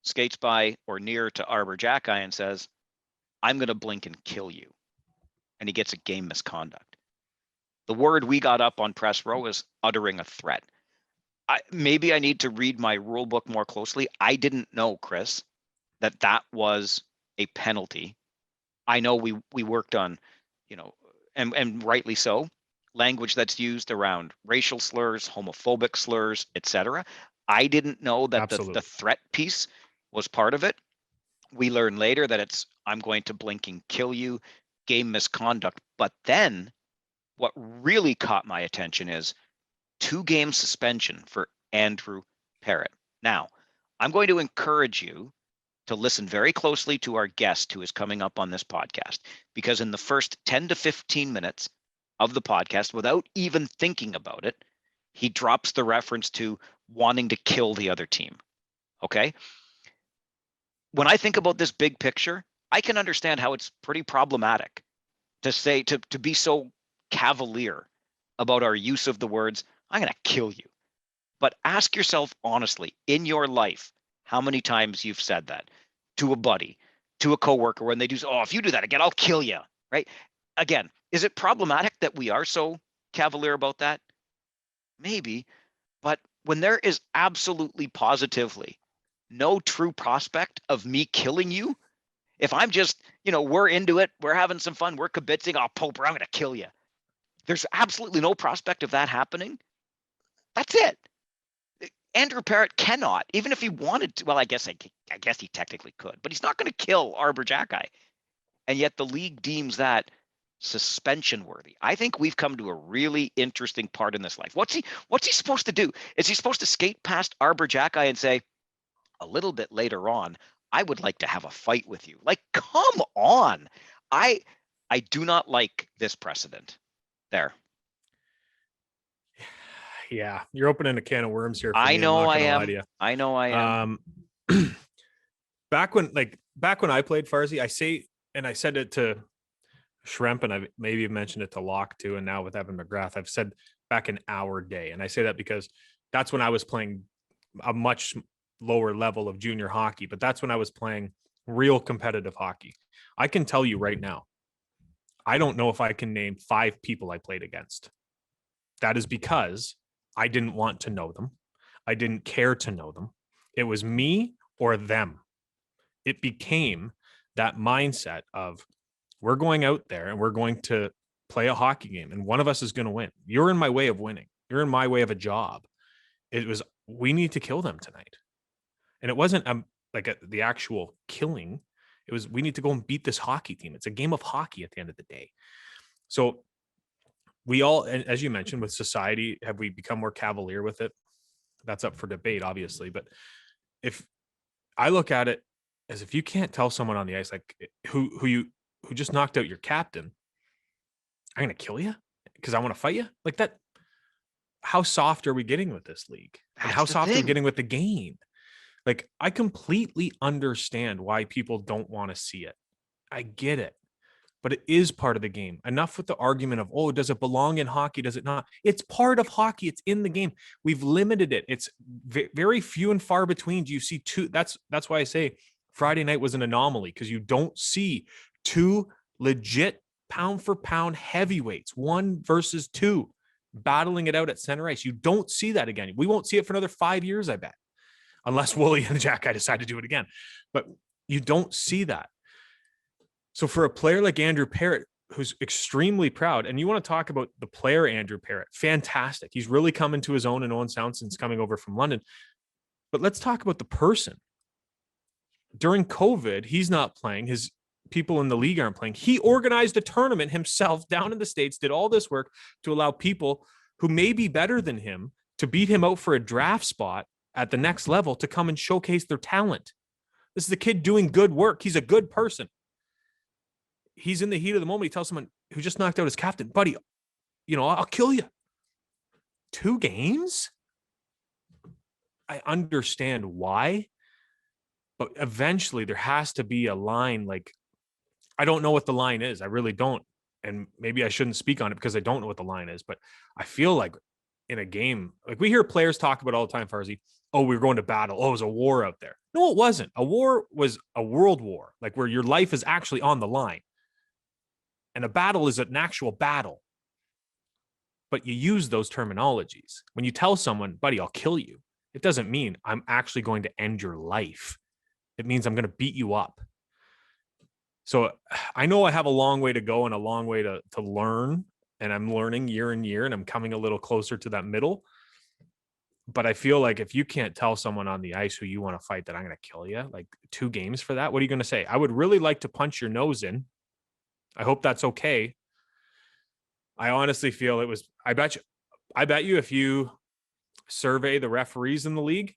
skates by or near to Arbor Jackeye and says, I'm going to blink and kill you. And he gets a game misconduct. The word we got up on press row is uttering a threat. Maybe I need to read my rule book more closely. I didn't know, Chris, that was a penalty. I know we worked on, and rightly so, language that's used around racial slurs, homophobic slurs, etc. I didn't know that the threat piece was part of it. We learned later that it's, I'm going to blink and kill you, game misconduct. But then what really caught my attention is 2-game suspension for Andrew Parrott. Now, I'm going to encourage you to listen very closely to our guest who is coming up on this podcast, because in the first 10 to 15 minutes of the podcast, without even thinking about it, he drops the reference to wanting to kill the other team. Okay? When I think about this big picture, I can understand how it's pretty problematic to say, to be so cavalier about our use of the words, I'm going to kill you. But ask yourself honestly, in your life, how many times you've said that to a buddy, to a coworker, when they do, oh, if you do that again, I'll kill you, right? Again, is it problematic that we are so cavalier about that? Maybe, but when there is absolutely positively no true prospect of me killing you, if I'm just, we're into it, we're having some fun, we're kibitzing, oh, Poper, I'm going to kill you. There's absolutely no prospect of that happening. That's it. Andrew Parrott cannot, even if he wanted to. Well, I guess he technically could, but he's not going to kill Arbor Jackeye. And yet the league deems that suspension worthy. I think we've come to a really interesting part in this life. What's he supposed to do? Is he supposed to skate past Arbor Jackeye and say, a little bit later on, I would like to have a fight with you? Like, come on. I do not like this precedent there. Yeah, you're opening a can of worms here. I know I am. I know I am. Back when I played Farzy, I said it to Shrimp, and I maybe mentioned it to Locke too, and now with Evan McGrath, I've said back in our day, and I say that because that's when I was playing a much lower level of junior hockey, but that's when I was playing real competitive hockey. I can tell you right now, I don't know if I can name 5 people I played against. That is because I didn't want to know them. I didn't care to know them. It was me or them. It became that mindset of, we're going out there and we're going to play a hockey game and one of us is going to win. You're in my way of winning. You're in my way of a job. It was, we need to kill them tonight. And it wasn't the actual killing. It was, we need to go and beat this hockey team. It's a game of hockey at the end of the day. So we all, and as you mentioned, with society, have we become more cavalier with it? That's up for debate, obviously. But if I look at it as, if you can't tell someone on the ice, like who just knocked out your captain, I'm going to kill you because I want to fight you, like that. how soft are we getting with this league? And how soft are we getting with the game? Like, I completely understand why people don't want to see it. I get it. But it is part of the game. Enough with the argument of, oh, does it belong in hockey? Does it not? It's part of hockey. It's in the game. We've limited it. It's very few and far between. Do you see two? That's why I say Friday night was an anomaly, because you don't see two legit pound for pound heavyweights, 1 versus 2, battling it out at center ice. You don't see that again. We won't see it for another 5 years, I bet, unless Wooly and Jack guy decide to do it again. But you don't see that. So for a player like Andrew Parrott, who's extremely proud, and you want to talk about the player Andrew Parrott, fantastic. He's really come into his own in Owen Sound since coming over from London. But let's talk about the person. During COVID, he's not playing. His people in the league aren't playing. He organized a tournament himself down in the States, did all this work to allow people who may be better than him to beat him out for a draft spot at the next level to come and showcase their talent. This is a kid doing good work. He's a good person. He's in the heat of the moment. He tells someone who just knocked out his captain, buddy, I'll kill you. 2 games? I understand why, but eventually there has to be a line. Like, I don't know what the line is. I really don't. And maybe I shouldn't speak on it because I don't know what the line is, but I feel like in a game, like we hear players talk about all the time, Farzy, oh, we were going to battle. Oh, it was a war out there. No, it wasn't. A war was a world war, like where your life is actually on the line. And a battle is an actual battle. But you use those terminologies. When you tell someone, buddy, I'll kill you, it doesn't mean I'm actually going to end your life. It means I'm going to beat you up. So I know I have a long way to go and a long way to learn. And I'm learning year and year, and I'm coming a little closer to that middle. But I feel like if you can't tell someone on the ice who you want to fight that I'm going to kill you, like 2 games for that, what are you going to say? I would really like to punch your nose in. I hope that's okay. I honestly feel it was, I bet you if you survey the referees in the league,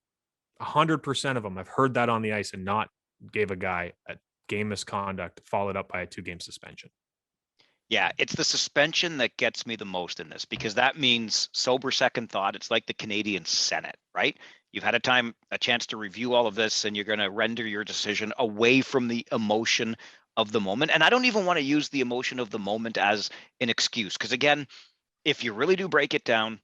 100% of them have heard that on the ice and not gave a guy a game misconduct followed up by a 2-game suspension. Yeah, it's the suspension that gets me the most in this, because that means sober second thought. It's like the Canadian Senate, right? You've had a chance to review all of this, and you're going to render your decision away from the emotion of the moment. And I don't even want to use the emotion of the moment as an excuse, because again, if you really do break it down,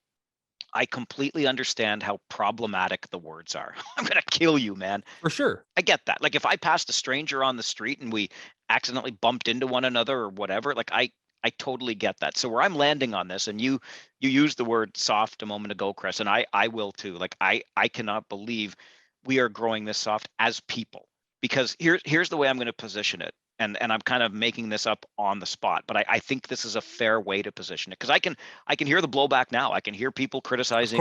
I completely understand how problematic the words are. I'm going to kill you, man. For sure. I get that. Like if I passed a stranger on the street and we accidentally bumped into one another or whatever, like I totally get that. So where I'm landing on this, and you used the word soft a moment ago, Chris, and I will too. Like I cannot believe we are growing this soft as people, because here's the way I'm going to position it. And I'm kind of making this up on the spot, but I think this is a fair way to position it, because I can hear the blowback now. I can hear people criticizing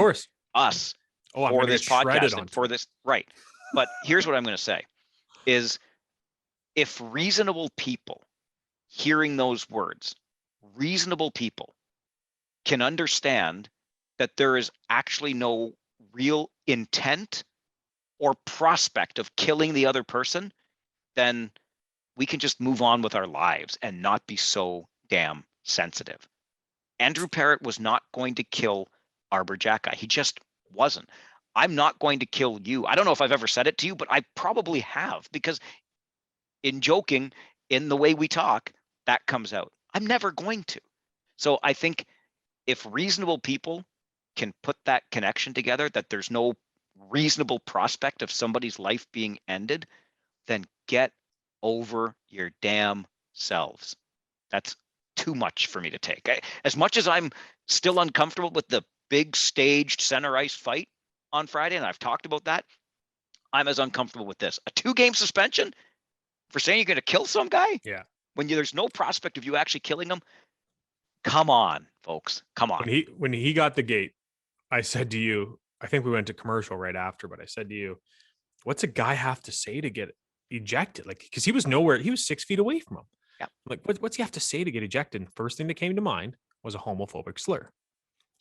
us for this podcast and for this, right? But here's what I'm going to say: is if reasonable people hearing those words, reasonable people can understand that there is actually no real intent or prospect of killing the other person, then we can just move on with our lives and not be so damn sensitive. Andrew Parrott was not going to kill Arbor Jacki. He just wasn't. I'm not going to kill you. I don't know if I've ever said it to you, but I probably have, because in joking, in the way we talk, that comes out. I'm never going to. So I think if reasonable people can put that connection together, that there's no reasonable prospect of somebody's life being ended, then get over your damn selves. That's too much for me to take. As much as I'm still uncomfortable with the big staged center ice fight on Friday, and I've talked about that, I'm as uncomfortable with this. A 2-game suspension for saying you're going to kill some guy? Yeah. When there's no prospect of you actually killing him? Come on, folks. Come on. When he got the gate, I said to you, I think we went to commercial right after, but I said to you, what's a guy have to say to get ejected? Like, because he was nowhere, he was 6 feet away from him. Yeah. Like, what's he have to say to get ejected? And first thing that came to mind was a homophobic slur.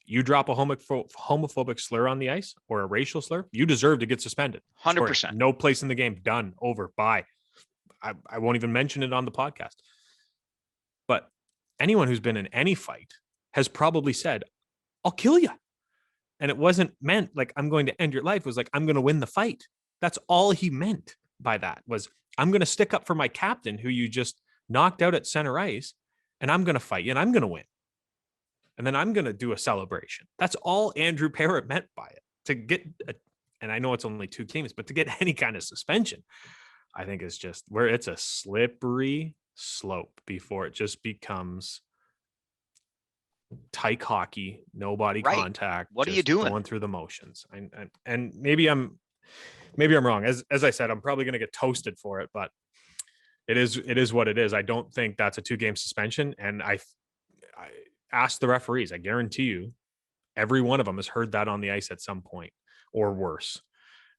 You drop a homophobic slur on the ice or a racial slur, you deserve to get suspended. 100%. No place in the game. Done. Over. Bye. I won't even mention it on the podcast. But anyone who's been in any fight has probably said, I'll kill you. And it wasn't meant like, I'm going to end your life. It was like, I'm going to win the fight. That's all he meant by that was, I'm going to stick up for my captain who you just knocked out at center ice, and I'm going to fight you and I'm going to win. And then I'm going to do a celebration. That's all Andrew Parrott meant by it. To get, and I know it's only 2 games, but to get any kind of suspension, I think is just where it's a slippery slope before it just becomes tyke hockey, no body contact. What are you doing? Going through the motions. And maybe I'm wrong. As I said, I'm probably going to get toasted for it, but it is what it is. I don't think that's a 2-game suspension. And I asked the referees. I guarantee you, every one of them has heard that on the ice at some point or worse.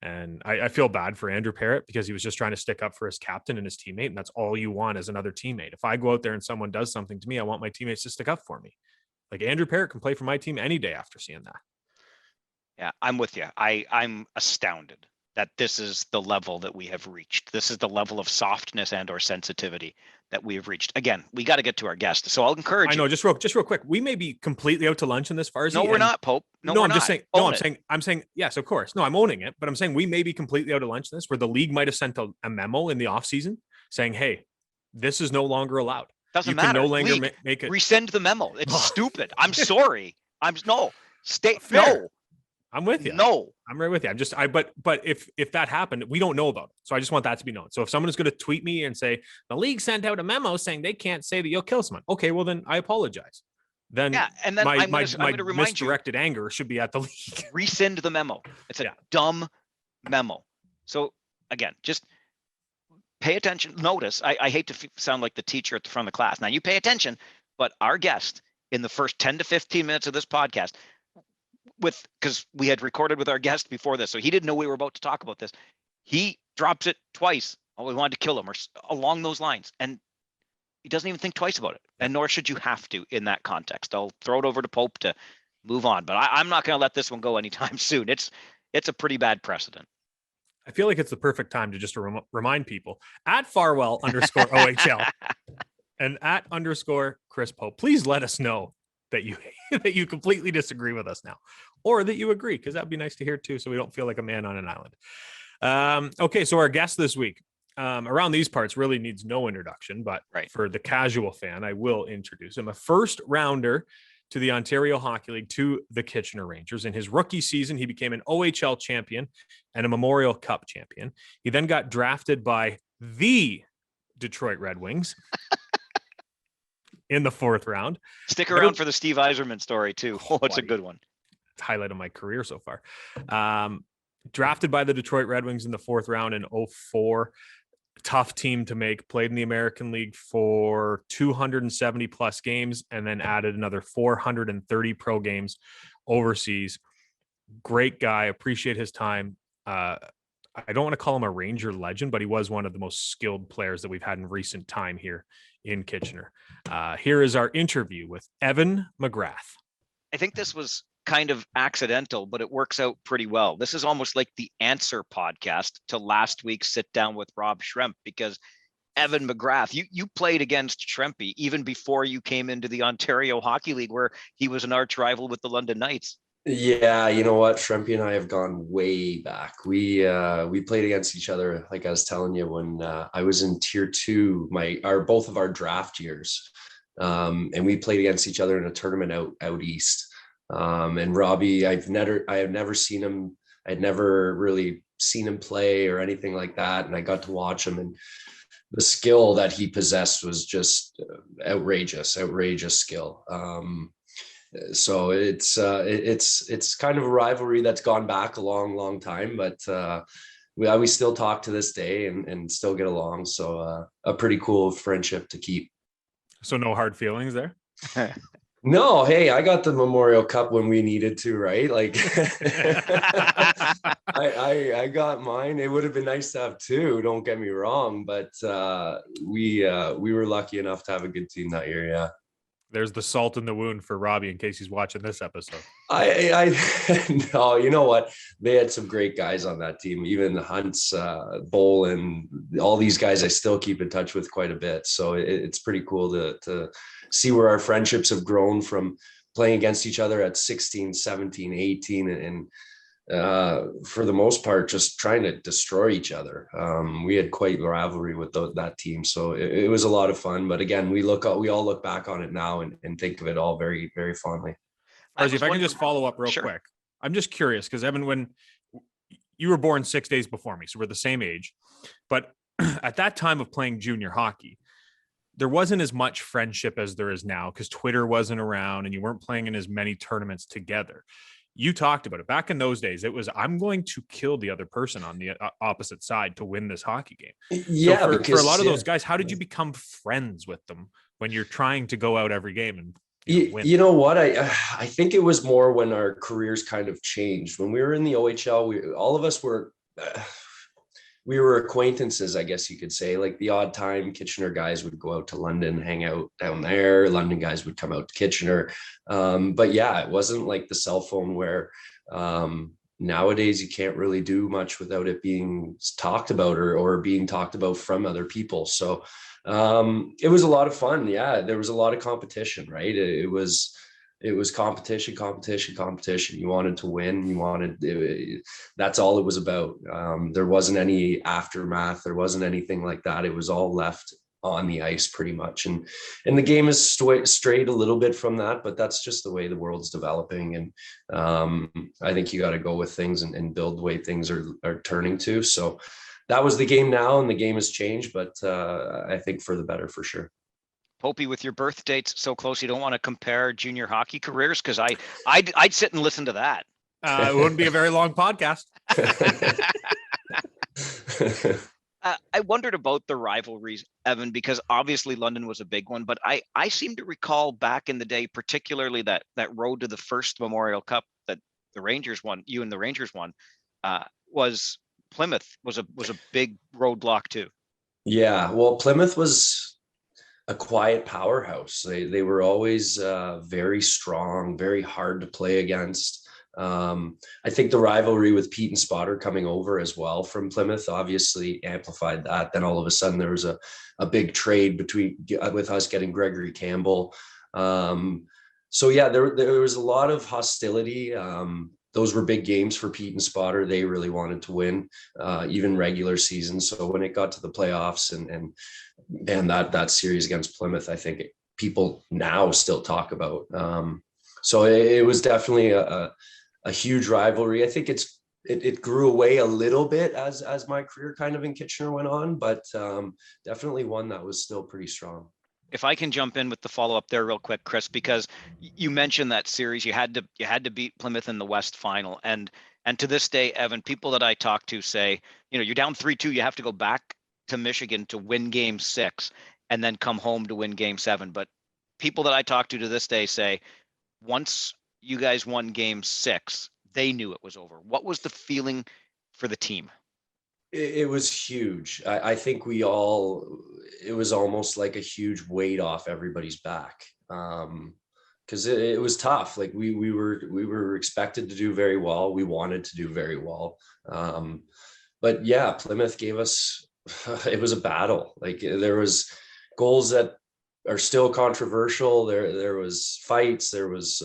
And I feel bad for Andrew Parrott because he was just trying to stick up for his captain and his teammate. And that's all you want as another teammate. If I go out there and someone does something to me, I want my teammates to stick up for me. Like Andrew Parrott can play for my team any day after seeing that. Yeah, I'm with you. I'm astounded that this is the level that we have reached. This is the level of softness and or sensitivity that we have reached. Again, we got to get to our guest. So I'll encourage you. I know, just real quick. We may be completely out to lunch in this far as No, we're not, Pope. No, I'm just saying. No, I'm saying, yes, of course. No, I'm owning it, but I'm saying we may be completely out of lunch in this, where the league might have sent a memo in the offseason saying, hey, this is no longer allowed. Doesn't matter. No longer make it. Rescind the memo. It's stupid. I'm sorry. I'm with you. No, I'm right with you. But if that happened, we don't know about it. So I just want that to be known. So if someone is going to tweet me and say the league sent out a memo saying they can't say that you'll kill someone, okay, well then I apologize. Then and then my misdirected anger should be at the league. Rescind the memo. It's a dumb memo. So again, just pay attention. Notice, I hate to sound like the teacher at the front of the class. Now you pay attention, but our guest in the first 10 to 15 minutes of this podcast, because we had recorded with our guest before this, so he didn't know we were about to talk about this. He drops it twice. Oh, we wanted to kill him, or along those lines, and he doesn't even think twice about it. And nor should you have to in that context. I'll throw it over to Pope to move on, but I'm not going to let this one go anytime soon. It's a pretty bad precedent. I feel like it's the perfect time to just remind people at Farwell _ OHL and at _ Chris Pope. Please let us know that you completely disagree with us now, or that you agree, because that'd be nice to hear too, so we don't feel like a man on an island. Okay, so our guest this week around these parts really needs no introduction, but for the casual fan, I will introduce him. A first rounder to the Ontario Hockey League, to the Kitchener Rangers. In his rookie season, he became an OHL champion and a Memorial Cup champion. He then got drafted by the Detroit Red Wings in the 4th round. Stick around for the Steve Yzerman story too. Oh, it's a good one. It's highlight of my career so far. Drafted by the Detroit Red Wings in the 4th round in 2004. Tough team to make. Played in the American League for 270 plus games, and then added another 430 pro games overseas. Great guy. Appreciate his time. I don't want to call him a Ranger legend, but he was one of the most skilled players that we've had in recent time here in Kitchener. Here is our interview with Evan McGrath. I think this was kind of accidental, but it works out pretty well. This is almost like the answer podcast to last week's sit down with Rob Schremp, because Evan McGrath, you played against Schrempy even before you came into the Ontario Hockey League, where he was an arch rival with the London Knights. Yeah, you know what? Schrempy and I have gone way back. We played against each other, like I was telling you, when I was in Tier 2, both of our draft years. And we played against each other in a tournament out east. And Robbie, I have never seen him. I'd never really seen him play or anything like that. And I got to watch him, and the skill that he possessed was just outrageous skill. So it's kind of a rivalry that's gone back a long time, but we still talk to this day and still get along. So a pretty cool friendship to keep. So no hard feelings there? No, hey, I got the Memorial Cup when we needed to, right? Like I got mine. It would have been nice to have 2, don't get me wrong, but we were lucky enough to have a good team that year. Yeah. There's the salt in the wound for Robbie in case he's watching this episode. No, you know what? They had some great guys on that team. Even the Hunts, Bowl, and all these guys I still keep in touch with quite a bit. So it's pretty cool to see where our friendships have grown from playing against each other at 16, 17, 18, and for the most part, just trying to destroy each other. We had quite a rivalry with that team. So it was a lot of fun. But again, we all look back on it now and think of it all very, very fondly. If I can just follow up real quick. I'm just curious because Evan, when you were born 6 days before me, so we're the same age, but at that time of playing junior hockey, there wasn't as much friendship as there is now because Twitter wasn't around and you weren't playing in as many tournaments together. You talked about it back in those days. It was, I'm going to kill the other person on the opposite side to win this hockey game. Yeah. So for a lot of those guys, how did you become friends with them when you're trying to go out every game and win? You know what? I think it was more when our careers kind of changed. When we were in the OHL, all of us were we were acquaintances, I guess you could say. Like the odd time Kitchener guys would go out to London, hang out down there. London guys would come out to Kitchener. But yeah, it wasn't like the cell phone where nowadays you can't really do much without it being talked about or being talked about from other people. So it was a lot of fun. Yeah, there was a lot of competition, right? It was competition. You wanted to win. That's all it was about. There wasn't any aftermath. There wasn't anything like that. It was all left on the ice pretty much. And the game has strayed a little bit from that, but that's just the way the world's developing. And I think you got to go with things and build the way things are turning to. So that was the game now, and the game has changed, but I think for the better for sure. Popey, with your birth dates so close, you don't want to compare junior hockey careers? Because I'd sit and listen to that. It wouldn't be a very long podcast. I wondered about the rivalries, Evan, because obviously London was a big one, but I seem to recall back in the day, particularly that road to the first Memorial Cup that the Rangers won, you and the Rangers won, was Plymouth was a big roadblock too. Yeah, well, Plymouth was a quiet powerhouse. They were always very strong, very hard to play against. I think the rivalry with Pete and Spotter coming over as well from Plymouth obviously amplified that. Then all of a sudden there was a big trade with us getting Gregory Campbell. So yeah, there was a lot of hostility. Those were big games for Pete and Spotter. They really wanted to win, even regular season. So when it got to the playoffs and that series against Plymouth, I think people now still talk about. So it was definitely a huge rivalry. I think it grew away a little bit as my career kind of in Kitchener went on, but definitely one that was still pretty strong. If I can jump in with the follow-up there real quick, Chris, because you mentioned that series, you had to beat Plymouth in the West Final. And to this day, Evan, people that I talk to say, you're down 3-2, you have to go back to Michigan to win game 6 and then come home to win game 7. But people that I talk to this day say, once you guys won game 6, they knew it was over. What was the feeling for the team? It was huge. I think it was almost like a huge weight off everybody's back. Because it was tough. Like we were expected to do very well. We wanted to do very well. But yeah, Plymouth gave us, it was a battle. Like there was goals that are still controversial. There was fights, there was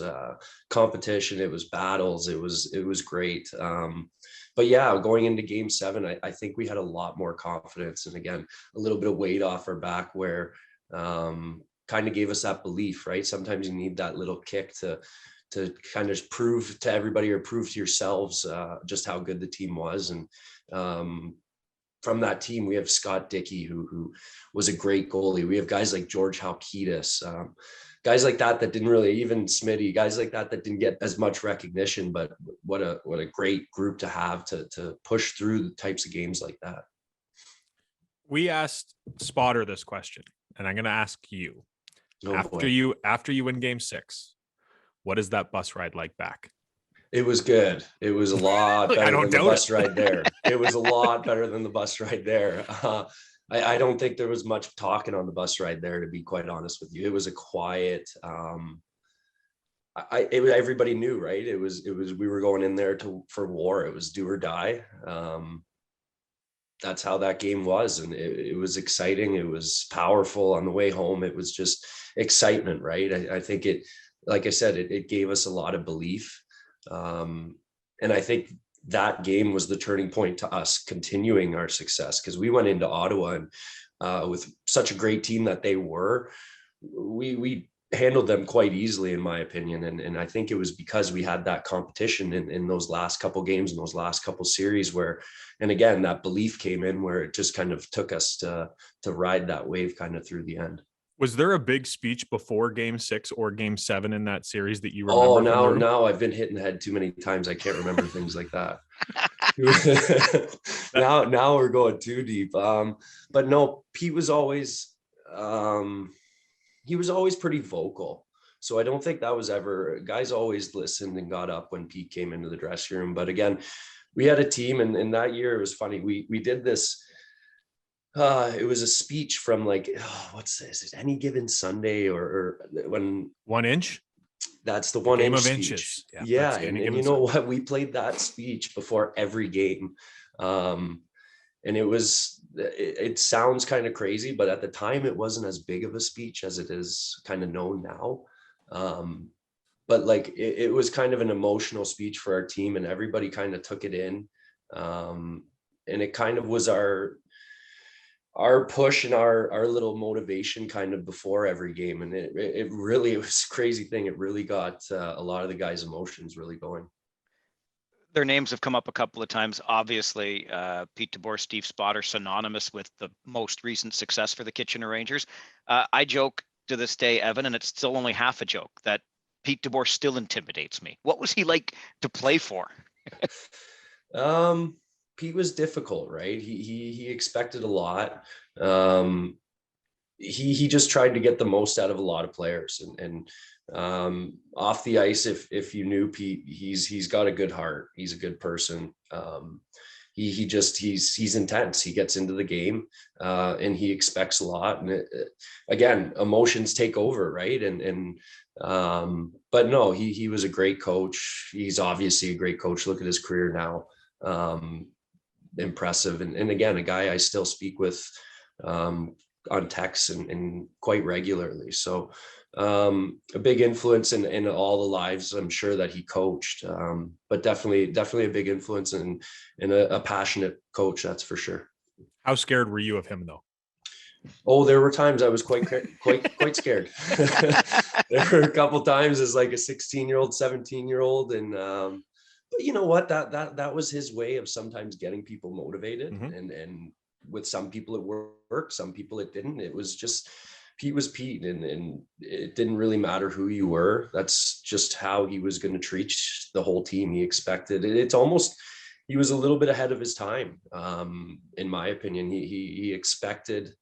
competition, it was battles. It was great. But yeah, going into game 7, I think we had a lot more confidence. And again, a little bit of weight off our back where kind of gave us that belief, right? Sometimes you need that little kick to kind of prove to everybody or prove to yourselves just how good the team was. And from that team, we have Scott Dickey, who was a great goalie. We have guys like George Halkidis, guys like that didn't really, even Smitty, guys like that didn't get as much recognition, but what a great group to have to push through the types of games like that. We asked Spotter this question, and I'm going to ask you. Oh, after you win game 6, what is that bus ride like back? It was good. It was a lot better than the bus ride there. It was a lot better than the bus ride there. I don't think there was much talking on the bus ride there, to be quite honest with you. It was a quiet, everybody knew, right? It was, we were going in there for war. It was do or die. That's how that game was. And it was exciting. It was powerful on the way home. It was just excitement, right? I think like I said, it gave us a lot of belief. And I think that game was the turning point to us continuing our success, because we went into Ottawa and with such a great team that they were, we handled them quite easily, in my opinion. And I think it was because we had that competition in those last couple games, in those last couple series where, and again, that belief came in where it just kind of took us to ride that wave kind of through the end. Was there a big speech before Game 6 or Game 7 in that series that you remember? Oh, now I've been hit in the head too many times. I can't remember things like that. now we're going too deep. But no, Pete was always, he was always pretty vocal. So I don't think that was ever, guys always listened and got up when Pete came into the dressing room. But again, we had a team, and that year it was funny. We did this. It was a speech from like, what's this? Is Any Given Sunday or when 1 inch? That's the 1 inch of speech. Inches. Yeah. And you know what? We played that speech before every game. And it sounds kind of crazy, but at the time it wasn't as big of a speech as it is kind of known now. But like, it was kind of an emotional speech for our team, and everybody kind of took it in. And it kind of was our push and our little motivation kind of before every game. And it was a crazy thing. It really got a lot of the guys' emotions really going. Their names have come up a couple of times. Obviously, Pete DeBoer, Steve Spotter, synonymous with the most recent success for the Kitchener Rangers. I joke to this day, Evan, and it's still only half a joke, that Pete DeBoer still intimidates me. What was he like to play for? Pete was difficult, right? He expected a lot. He just tried to get the most out of a lot of players, and off the ice, if you knew Pete, he's got a good heart. He's a good person. He's intense. He gets into the game, and he expects a lot. And again, emotions take over, right? But no, he was a great coach. He's obviously a great coach. Look at his career now. Impressive. And again, a guy I still speak with on text and quite regularly. So a big influence in all the lives, I'm sure, that he coached, but definitely a big influence and a passionate coach, that's for sure. How scared were you of him though? Oh, there were times I was quite scared. There were a couple times as like a 16-year-old, 17-year-old, and but you know what, that was his way of sometimes getting people motivated. Mm-hmm. And with some people it worked, some people it didn't. It was just, Pete was Pete, and it didn't really matter who you were. That's just how he was going to treat the whole team. He expected it. It's almost, he was a little bit ahead of his time, in my opinion. He expected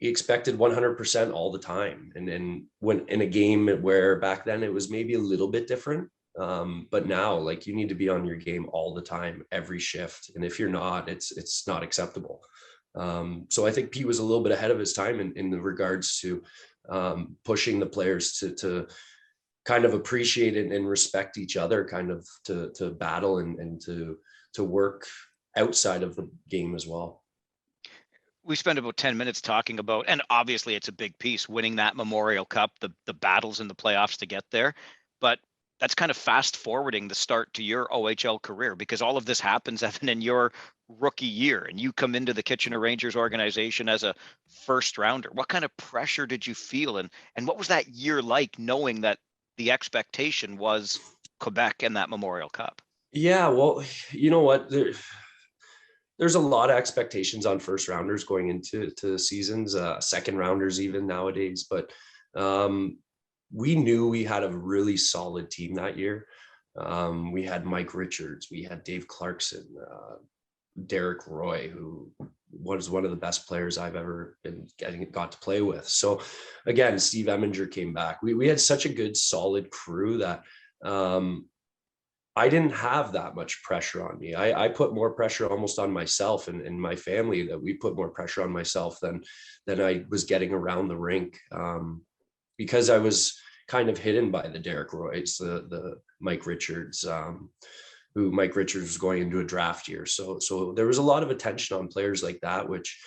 100% all the time. And then when in a game where back then it was maybe a little bit different, but now, like, you need to be on your game all the time, every shift. And if you're not, it's not acceptable. So I think Pete was a little bit ahead of his time in the regards to pushing the players to kind of appreciate it and respect each other, kind of to battle and to work outside of the game as well. We spent about 10 minutes talking about, and obviously it's a big piece, winning that Memorial Cup, the battles in the playoffs to get there. But that's kind of fast forwarding the start to your OHL career, because all of this happens, Evan, in your rookie year, and you come into the Kitchener Rangers organization as a first rounder. What kind of pressure did you feel? And what was that year like, knowing that the expectation was Quebec and that Memorial Cup? Yeah, well, you know what? There's a lot of expectations on first rounders going into seasons, second rounders even nowadays. But we knew we had a really solid team that year. We had Mike Richards, we had Dave Clarkson, Derek Roy, who was one of the best players I've ever got to play with. So again, Steve Eminger came back. We had such a good, solid crew that I didn't have that much pressure on me. I put more pressure almost on myself and my family, that we put more pressure on myself than I was getting around the rink, because I was kind of hidden by the Derek Roys, the Mike Richards, who Mike Richards was going into a draft year. So there was a lot of attention on players like that, which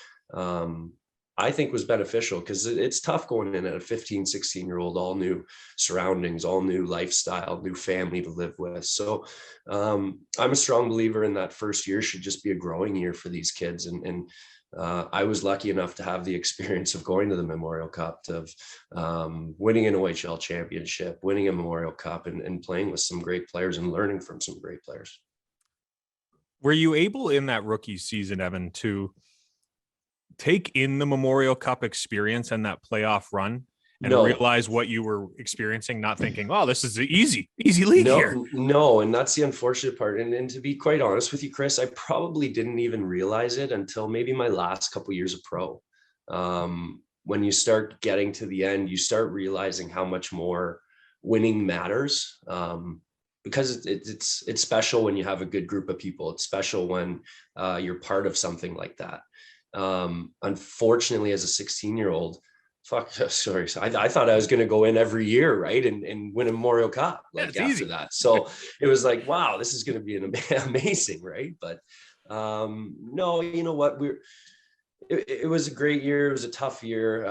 I think was beneficial, because it's tough going in at a 15, 16-year-old, all new surroundings, all new lifestyle, new family to live with. So I'm a strong believer in that first year should just be a growing year for these kids. And I was lucky enough to have the experience of going to the Memorial Cup, of winning an OHL championship, winning a Memorial Cup, and playing with some great players and learning from some great players. Were you able in that rookie season, Evan, to take in the Memorial Cup experience and that playoff run and realize what you were experiencing, not thinking, oh, this is an easy league here? No. And that's the unfortunate part. And to be quite honest with you, Chris, I probably didn't even realize it until maybe my last couple of years of pro. When you start getting to the end, you start realizing how much more winning matters. Because it's special when you have a good group of people. It's special when you're part of something like that. Unfortunately, as a 16-year-old, I thought I was going to go in every year, right, and win a Memorial Cup after easy. That. So it was like, wow, this is going to be amazing, right? But no, you know what, it was a great year. It was a tough year.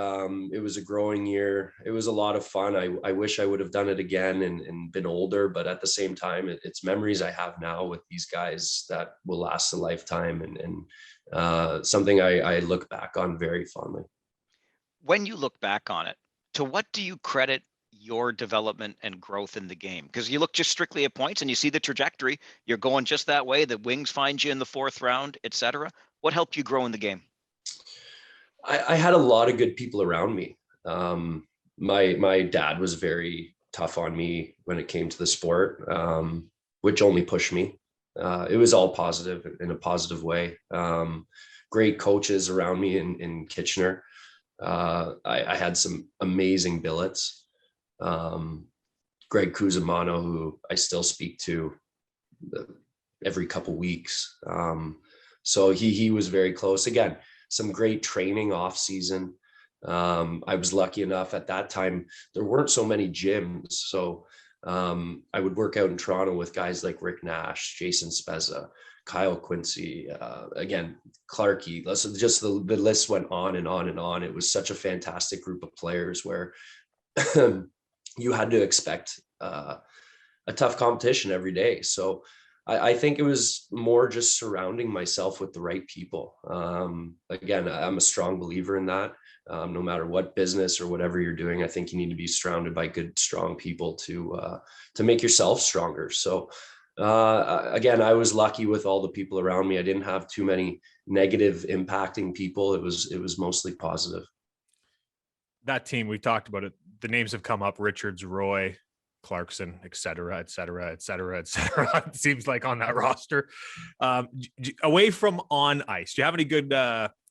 It was a growing year. It was a lot of fun. I wish I would have done it again and been older, but at the same time, it's memories I have now with these guys that will last a lifetime, and something I look back on very fondly. When you look back on it, to what do you credit your development and growth in the game? Because you look just strictly at points and you see the trajectory. You're going just that way. The Wings find you in the 4th round, etc. What helped you grow in the game? I had a lot of good people around me. My dad was very tough on me when it came to the sport, which only pushed me. It was all positive in a positive way. Great coaches around me in Kitchener. I had some amazing billets. Greg Cusimano, who I still speak to every couple weeks. So he was very close. Again, some great training off season. I was lucky enough at that time, there weren't so many gyms. So I would work out in Toronto with guys like Rick Nash, Jason Spezza, Kyle Quincy, again, Clarkey. Just the list went on and on and on. It was such a fantastic group of players where you had to expect a tough competition every day. So I think it was more just surrounding myself with the right people. Again, I'm a strong believer in that. No matter what business or whatever you're doing, I think you need to be surrounded by good, strong people to make yourself stronger. So again, I was lucky with all the people around me. I didn't have too many negative impacting people. It was mostly positive. That team, we talked about it. The names have come up: Richards, Roy, Clarkson, et cetera. It seems like on that roster. Away from on ice, do you have any good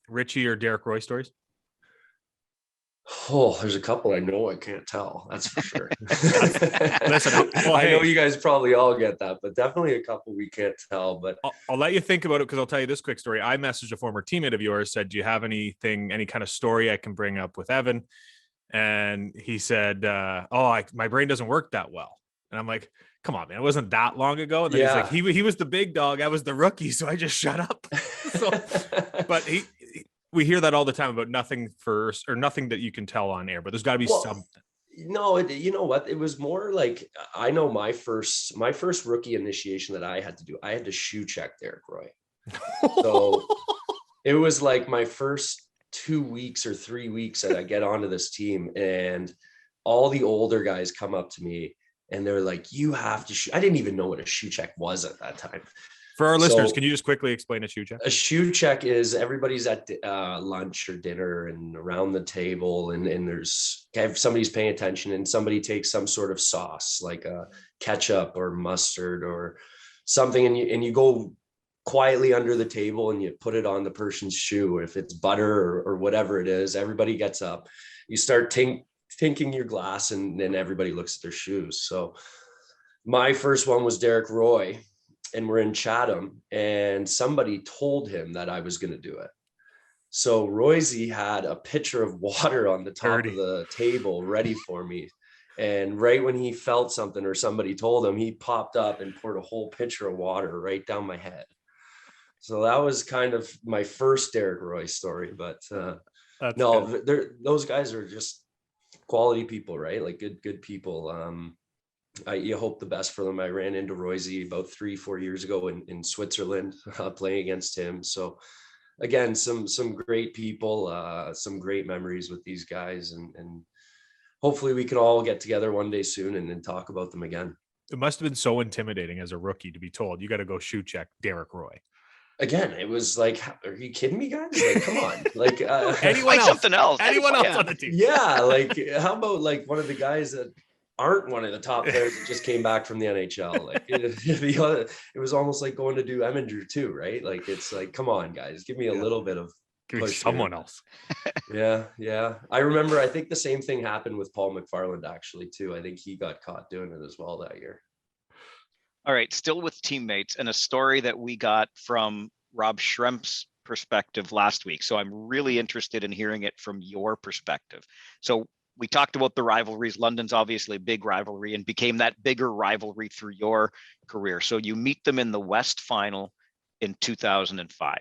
Richie or Derek Roy stories? Oh, there's a couple I know I can't tell. That's for sure. Listen, I know you guys probably all get that, but definitely a couple we can't tell. But I'll let you think about it, because I'll tell you this quick story. I messaged a former teammate of yours, said, do you have any kind of story I can bring up with Evan? And he said, my brain doesn't work that well. And I'm like, come on, man, it wasn't that long ago. And then he's like, he was the big dog, I was the rookie, so I just shut up. But we hear that all the time about nothing first, or nothing that you can tell on air, but there's got to be something. No, you know what? It was more like, I know my first rookie initiation that I had to do, I had to shoe check Derek Roy. So it was like my first 2 weeks or 3 weeks that I get onto this team, and all the older guys come up to me and they're like, you have to I didn't even know what a shoe check was at that time. For our listeners, can you just quickly explain a shoe check? A shoe check is everybody's at lunch or dinner and around the table, and there's somebody's paying attention, and somebody takes some sort of sauce like a ketchup or mustard or something, and you go quietly under the table and you put it on the person's shoe. If it's butter or whatever it is, everybody gets up. You start tinking your glass, and then everybody looks at their shoes. So my first one was Derek Roy. And we're in Chatham, and somebody told him that I was going to do it. So Royzy had a pitcher of water on the top of the table ready for me. And right when he felt something or somebody told him, he popped up and poured a whole pitcher of water right down my head. So that was kind of my first Derek Roy story. But No, those guys are just quality people, right? Like good people. You hope the best for them. I ran into Royce about 3-4 years ago in Switzerland, playing against him. So again, some great people, some great memories with these guys, and hopefully we can all get together one day soon and talk about them again. It must have been so intimidating as a rookie to be told you got to go shoot check Derek Roy. Again, it was like, are you kidding me, guys? Like, come on. Like anyone else? Something else. Anyone else on the team? Yeah, like how about like one of the guys that aren't one of the top players that just came back from the NHL? Like it was almost like going to do Eminger too, right? Like it's like, come on, guys, give me a little bit of push someone here. else. Yeah. I remember, I think the same thing happened with Paul McFarland actually too. I think he got caught doing it as well that year. All right, still with teammates, and a story that we got from Rob Schremp's perspective last week. So I'm really interested in hearing it from your perspective. So we talked about the rivalries. London's obviously a big rivalry and became that bigger rivalry through your career. So you meet them in the West Final in 2005.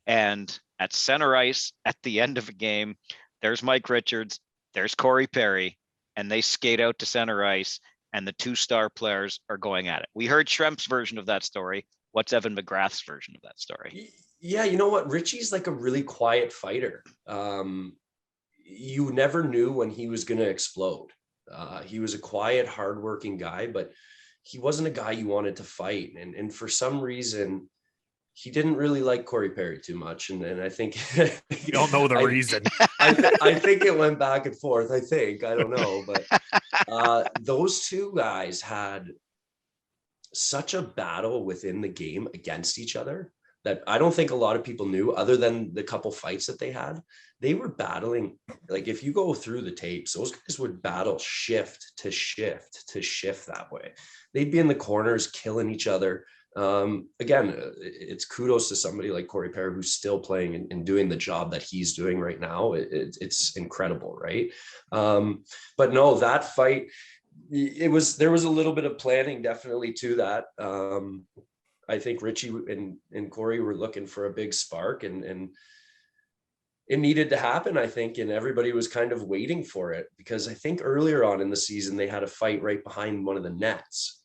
And at center ice, at the end of a game, there's Mike Richards, there's Corey Perry, and they skate out to center ice, and the two star players are going at it. We heard Schremp's version of that story. What's Evan McGrath's version of that story? Yeah, you know what? Richie's like a really quiet fighter. You never knew when he was going to explode. He was a quiet, hardworking guy, but he wasn't a guy you wanted to fight. And for some reason, he didn't really like Corey Perry too much. And I think you don't know the reason. I think it went back and forth. I don't know, but those two guys had such a battle within the game against each other that I don't think a lot of people knew, other than the couple fights that they had. They were battling. Like if you go through the tapes, those guys would battle shift to shift that way. They'd be in the corners killing each other. Again, it's kudos to somebody like Corey Perry who's still playing and doing the job that he's doing right now. It's incredible, right? But no, that fight, there was a little bit of planning definitely to that. I think Richie and Corey were looking for a big spark, and it needed to happen, I think, and everybody was kind of waiting for it, because I think earlier on in the season they had a fight right behind one of the nets.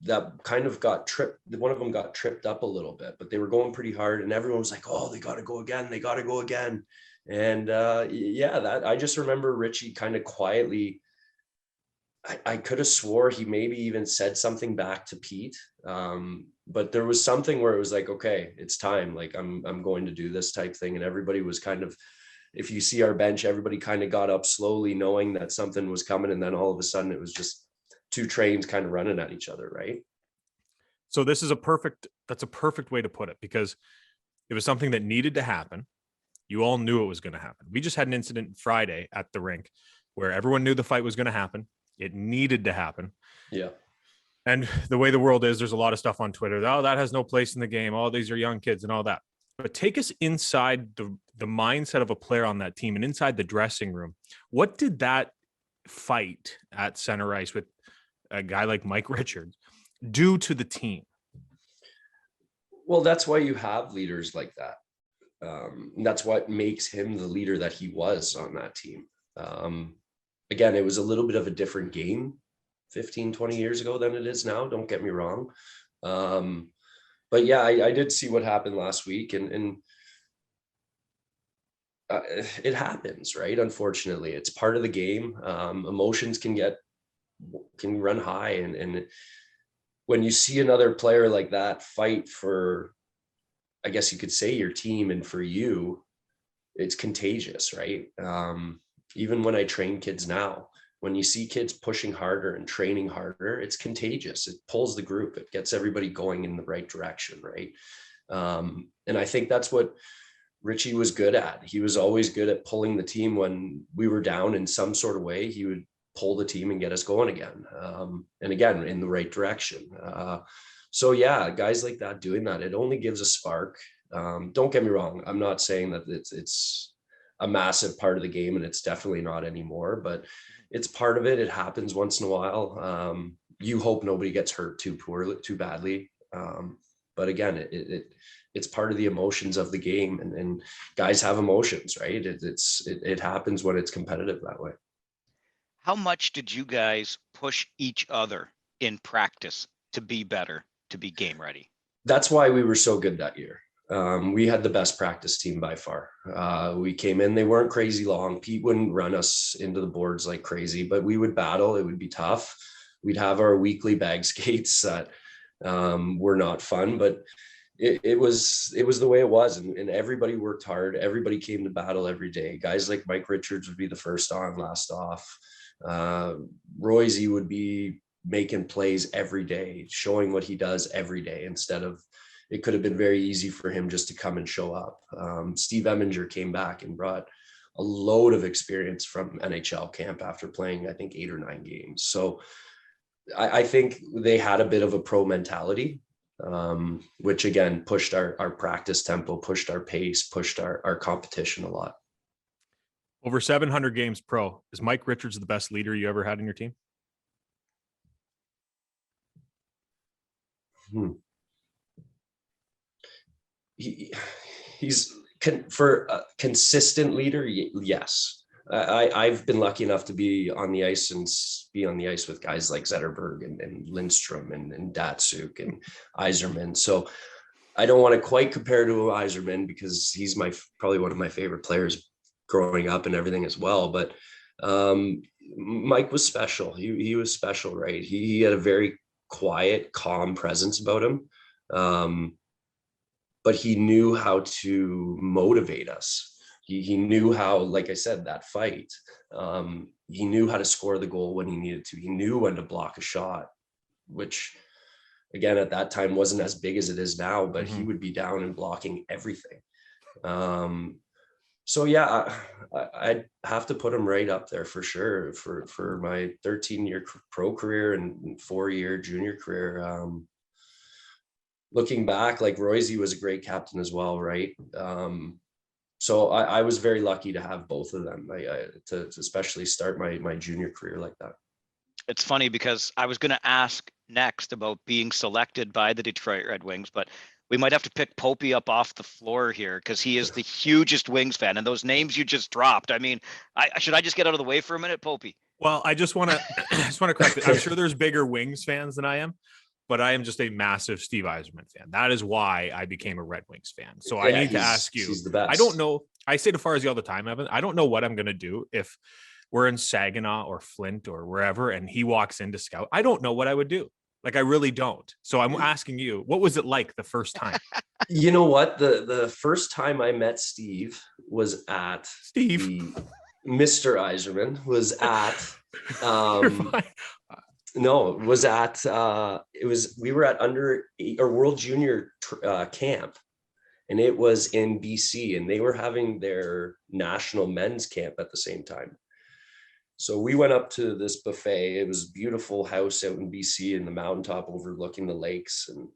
That kind of got tripped. One of them got tripped up a little bit, but they were going pretty hard, and everyone was like, "Oh, they got to go again." And that I just remember Richie kind of quietly. I could have swore he maybe even said something back to Pete, but there was something where it was like, "Okay, it's time. Like I'm going to do this" type thing, and everybody was kind of. If you see our bench, everybody kind of got up slowly, knowing that something was coming, and then all of a sudden it was just two trains kind of running at each other, right? So that's a perfect way to put it, because it was something that needed to happen. You all knew it was going to happen. We just had an incident Friday at the rink where everyone knew the fight was going to happen. It needed to happen. Yeah. And the way the world is, there's a lot of stuff on Twitter. Oh, that has no place in the game. Oh, these are young kids and all that. But take us inside the mindset of a player on that team and inside the dressing room. What did that fight at center ice with a guy like Mike Richards do to the team? Well, that's why you have leaders like that. That's what makes him the leader that he was on that team. Again, it was a little bit of a different game 15, 20 years ago than it is now. Don't get me wrong. But yeah, I did see what happened last week, and it happens, right? Unfortunately, it's part of the game. Emotions can run high, and when you see another player like that fight for, I guess you could say, your team and for you, it's contagious, right? Even when I train kids now, when you see kids pushing harder and training harder, it's contagious. It pulls the group. It gets everybody going in the right direction, right? And I think that's what Richie was good at. He was always good at pulling the team when we were down in some sort of way. He would pull the team and get us going again. And again, in the right direction. So yeah, guys like that doing that, it only gives a spark. Don't get me wrong. I'm not saying that it's a massive part of the game, and it's definitely not anymore, but it's part of it. It happens once in a while. You hope nobody gets hurt too badly. But again, it it's part of the emotions of the game, and guys have emotions, right? It happens when it's competitive that way. How much did you guys push each other in practice to be better, to be game ready? That's why we were so good that year. We had the best practice team by far. We came in, they weren't crazy long. Pete wouldn't run us into the boards like crazy, but we would battle. It would be tough. We'd have our weekly bag skates that were not fun, but it was the way it was. And everybody worked hard. Everybody came to battle every day. Guys like Mike Richards would be the first on, last off. Royce would be making plays every day, showing what he does every day, instead of, it could have been very easy for him just to come and show up. Steve Eminger came back and brought a load of experience from NHL camp after playing, I think, 8 or 9 games. So I think they had a bit of a pro mentality, which again pushed our practice tempo, pushed our pace, pushed our competition a lot. Over 700 games pro. Is Mike Richards the best leader you ever had in your team? He's for a consistent leader. Yes. I've been lucky enough to be on the ice with guys like Zetterberg and Lindstrom and Datsuk and Yzerman. So I don't want to quite compare to Yzerman because he's probably one of my favorite players growing up and everything as well. But Mike was special. He was special, right? He had a very quiet, calm presence about him. But he knew how to motivate us. He knew how, like I said, that fight. He knew how to score the goal when he needed to. He knew when to block a shot, which again, at that time wasn't as big as it is now, but he would be down and blocking everything. So yeah, I'd have to put him right up there for sure for my 13-year pro career and 4-year junior career. Looking back, like Royce was a great captain as well, right? So I was very lucky to have both of them, to especially start my junior career like that. It's funny because I was going to ask next about being selected by the Detroit Red Wings, but we might have to pick Popey up off the floor here because he is the hugest Wings fan. And those names you just dropped, I mean, should I just get out of the way for a minute, Popey? Well, I just want to correct it. I'm sure there's bigger Wings fans than I am, but I am just a massive Steve Yzerman fan. That is why I became a Red Wings fan. So I need to ask you, he's the best. I don't know. I say to Farzy all the time, Evan, I don't know what I'm going to do if we're in Saginaw or Flint or wherever, and he walks into scout. I don't know what I would do. Like, I really don't. So I'm asking you, what was it like the first time? You know what? The first time I met Steve was at Mr. Yzerman was at, no, it was at, we were at World Junior camp, and it was in BC, and they were having their national men's camp at the same time. So we went up to this buffet. It was a beautiful house out in BC in the mountaintop overlooking the lakes. And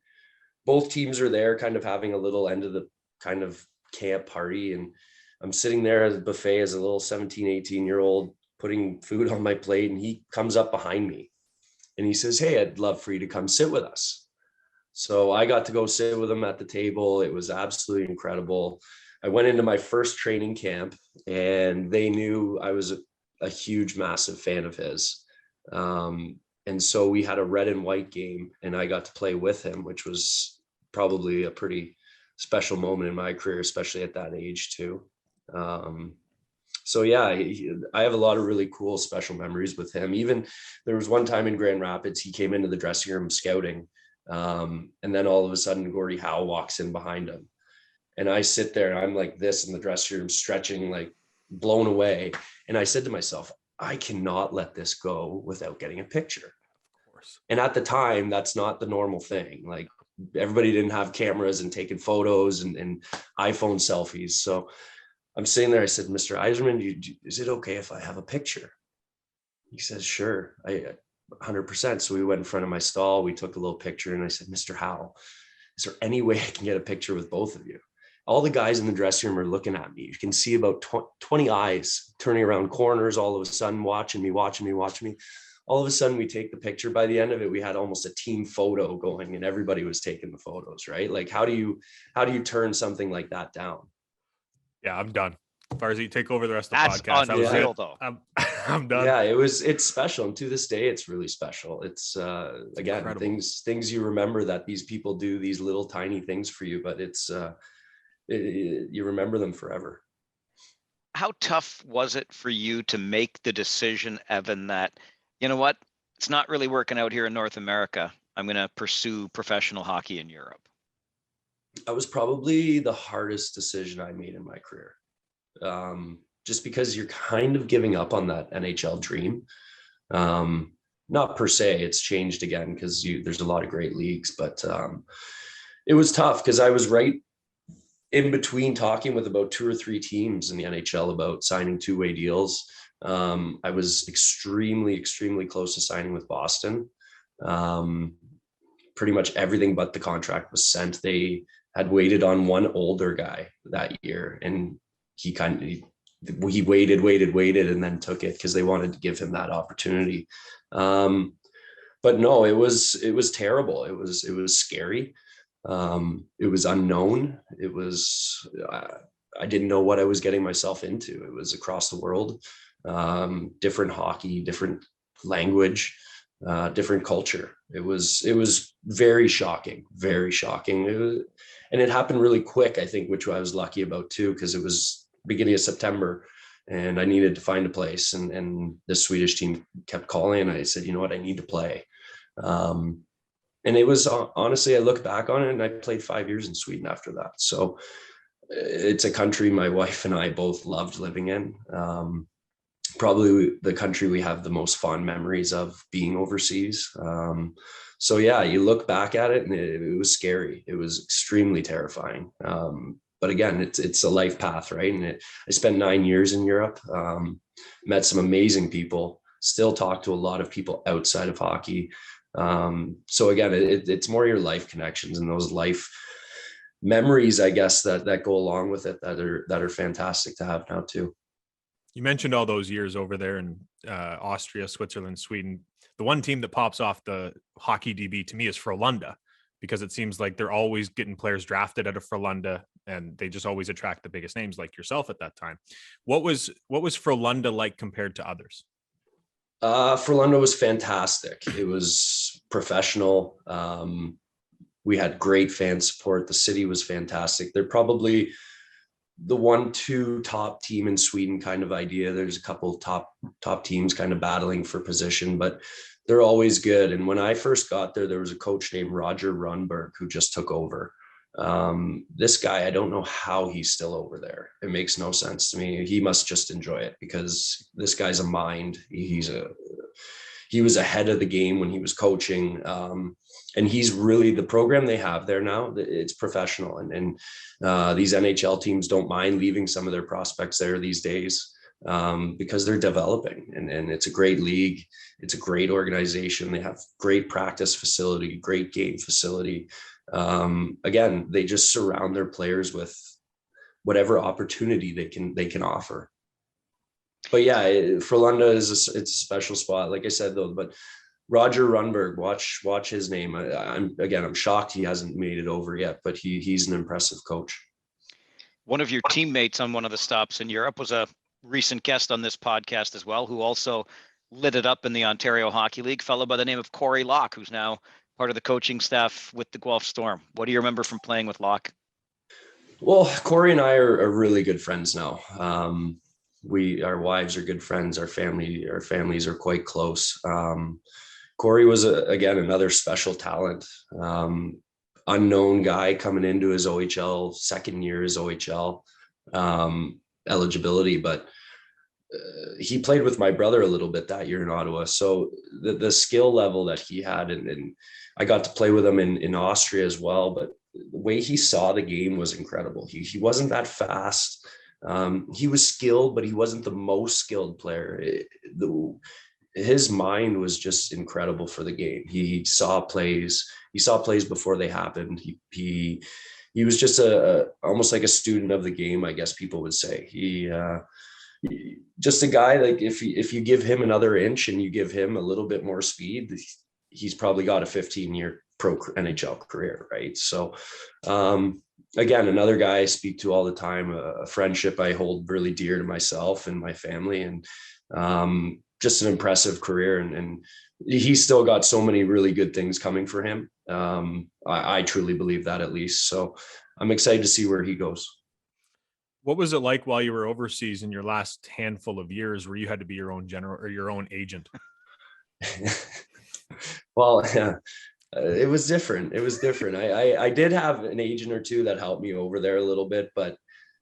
both teams are there kind of having a little end of the kind of camp party. And I'm sitting there at the buffet as a little 17, 18-year-old putting food on my plate. And he comes up behind me and he says, "Hey, I'd love for you to come sit with us." So I got to go sit with him at the table. It was absolutely incredible. I went into my first training camp and they knew I was a huge, massive fan of his. And so we had a red and white game and I got to play with him, which was probably a pretty special moment in my career, especially at that age too. So yeah, I have a lot of really cool, special memories with him. Even there was one time in Grand Rapids, he came into the dressing room scouting. And then all of a sudden Gordie Howe walks in behind him. And I sit there and I'm like this in the dressing room, stretching, like blown away. And I said to myself, I cannot let this go without getting a picture. Of course. And at the time, that's not the normal thing. Like everybody didn't have cameras and taking photos and iPhone selfies. So I'm sitting there. I said, "Mr. Yzerman, is it okay if I have a picture?" He says, "Sure, 100%. So we went in front of my stall. We took a little picture and I said, "Mr. Howe, is there any way I can get a picture with both of you?" All the guys in the dressing room are looking at me. You can see about 20 eyes turning around corners all of a sudden, watching me. all of a sudden we take the picture. By the end of it, we had almost a team photo going and everybody was taking the photos, right? Like, how do you turn something like that down? Yeah, I'm done. Farzy, take over the rest of the That's podcast. That was unreal, it. though. I'm done. Yeah, it's special. And to this day, it's really special. It's again, incredible. things you remember that these people do, these little tiny things for you, but you remember them forever. How tough was it for you to make the decision, Evan, that, you know what, it's not really working out here in North America. I'm going to pursue professional hockey in Europe? That was probably the hardest decision I made in my career. Just because you're kind of giving up on that NHL dream. Not per se, it's changed again because there's a lot of great leagues, but it was tough because I was right in between talking with about 2 or 3 teams in the NHL about signing 2-way deals. I was extremely, extremely close to signing with Boston. Pretty much everything but the contract was sent. They had waited on one older guy that year, and he waited and then took it because they wanted to give him that opportunity. But no, it was terrible. It was scary. It was unknown. It was, I didn't know what I was getting myself into. It was across the world, different hockey, different language, different culture. It was very shocking, very shocking. And it happened really quick, I think, which I was lucky about too, because it was beginning of September and I needed to find a place. And the Swedish team kept calling and I said, you know what, I need to play. And it was, honestly, I look back on it and I played 5 years in Sweden after that. So it's a country my wife and I both loved living in. Probably the country we have the most fond memories of being overseas. So yeah, you look back at it and it was scary. It was extremely terrifying. But again, it's a life path, right? And I spent 9 years in Europe, met some amazing people, still talk to a lot of people outside of hockey. So again, it's more your life connections and those life memories, I guess, that go along with it that are fantastic to have now too. You mentioned all those years over there in Austria, Switzerland, Sweden. The one team that pops off the hockey DB to me is Frölunda, because it seems like they're always getting players drafted out of Frölunda and they just always attract the biggest names like yourself at that time. What was Frölunda like compared to others? Frölunda was fantastic. It was professional. We had great fan support. The city was fantastic. They're probably the 1-2 top team in Sweden kind of idea. There's a couple top teams kind of battling for position, but they're always good. And when I first got there, there was a coach named Roger Rundberg who just took over. This guy, I don't know how he's still over there. It makes no sense to me. He must just enjoy it because this guy's a mind. He was ahead of the game when he was coaching. And he's really, the program they have there now, it's professional. And these NHL teams don't mind leaving some of their prospects there these days because they're developing. And it's a great league. It's a great organization. They have great practice facility, great game facility. Again, they just surround their players with whatever opportunity they can offer. But yeah, Frölunda it's a special spot, like I said though. But Roger Rundberg, watch his name. I'm shocked he hasn't made it over yet, but he's an impressive coach. One of your teammates on one of the stops in Europe was a recent guest on this podcast as well, who also lit it up in the Ontario Hockey League, a fellow by the name of Corey Locke, who's now part of the coaching staff with the Guelph Storm. What do you remember from playing with Locke? Well, Corey and I are really good friends now. Our wives are good friends. Our families are quite close. Corey was again another special talent, unknown guy coming into his OHL second year, his OHL eligibility, but he played with my brother a little bit that year in Ottawa. So the skill level that he had, and I got to play with him in Austria as well, but the way he saw the game was incredible. He wasn't that fast. He was skilled, but he wasn't the most skilled player. His mind was just incredible for the game. He saw plays before they happened. He was just almost like a student of the game, I guess people would say. just a guy, like if you give him another inch and you give him a little bit more speed, he's probably got a 15-year pro NHL career, right? So again, another guy I speak to all the time, a friendship I hold really dear to myself and my family, and just an impressive career. And he's still got so many really good things coming for him. I truly believe that, at least. So I'm excited to see where he goes. What was it like while you were overseas in your last handful of years where you had to be your own general or your own agent? Well, yeah, it was different. It was different. I did have an agent or two that helped me over there a little bit, but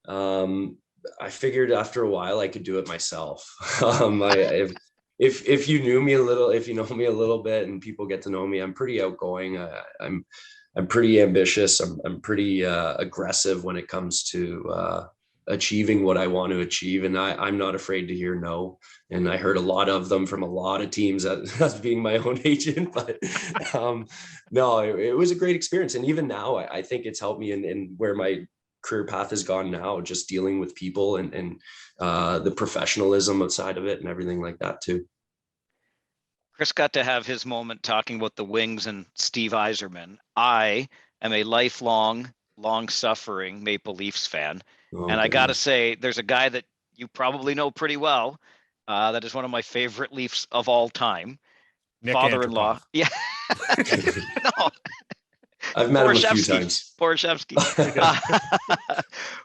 I figured after a while I could do it myself. If you knew me a little, if you know me a little bit and people get to know me, I'm pretty outgoing. I'm pretty ambitious. I'm pretty aggressive when it comes to achieving what I want to achieve. And I'm not afraid to hear no. And I heard a lot of them from a lot of teams as being my own agent, but no, it was a great experience. And even now, I think it's helped me in where my career path has gone now, just dealing with people and the professionalism side of it and everything like that too. Chris got to have his moment talking about the Wings and Steve Yzerman. I am a lifelong, long-suffering Maple Leafs fan. And I got to say, there's a guy that you probably know pretty well that is one of my favorite Leafs of all time. Nick Father-in-law. Antropov. Yeah. No. I've met him a few times. Porashevsky.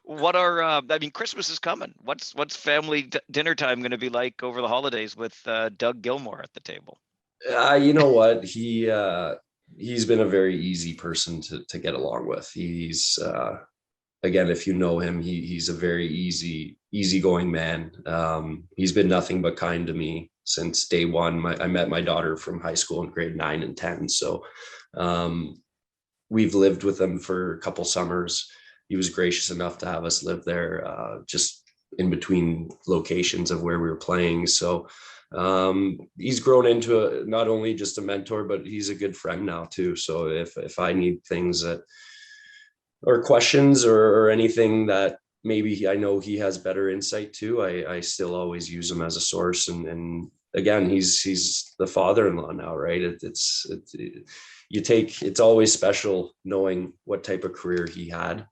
What are I mean, Christmas is coming. What's family dinner time going to be like over the holidays with Doug Gilmour at the table? You know what? He's been a very easy person to get along with. He's again, if you know him, he's a very easygoing man. He's been nothing but kind to me since day one. I met my daughter from high school in grade 9 and 10. So we've lived with him for a couple summers. He was gracious enough to have us live there, just in between locations of where we were playing. So he's grown into not only just a mentor, but he's a good friend now too. So if I need things that or questions or anything that maybe I know he has better insight to, I still always use him as a source. And again, he's the father-in-law now, right? It's always special knowing what type of career he had.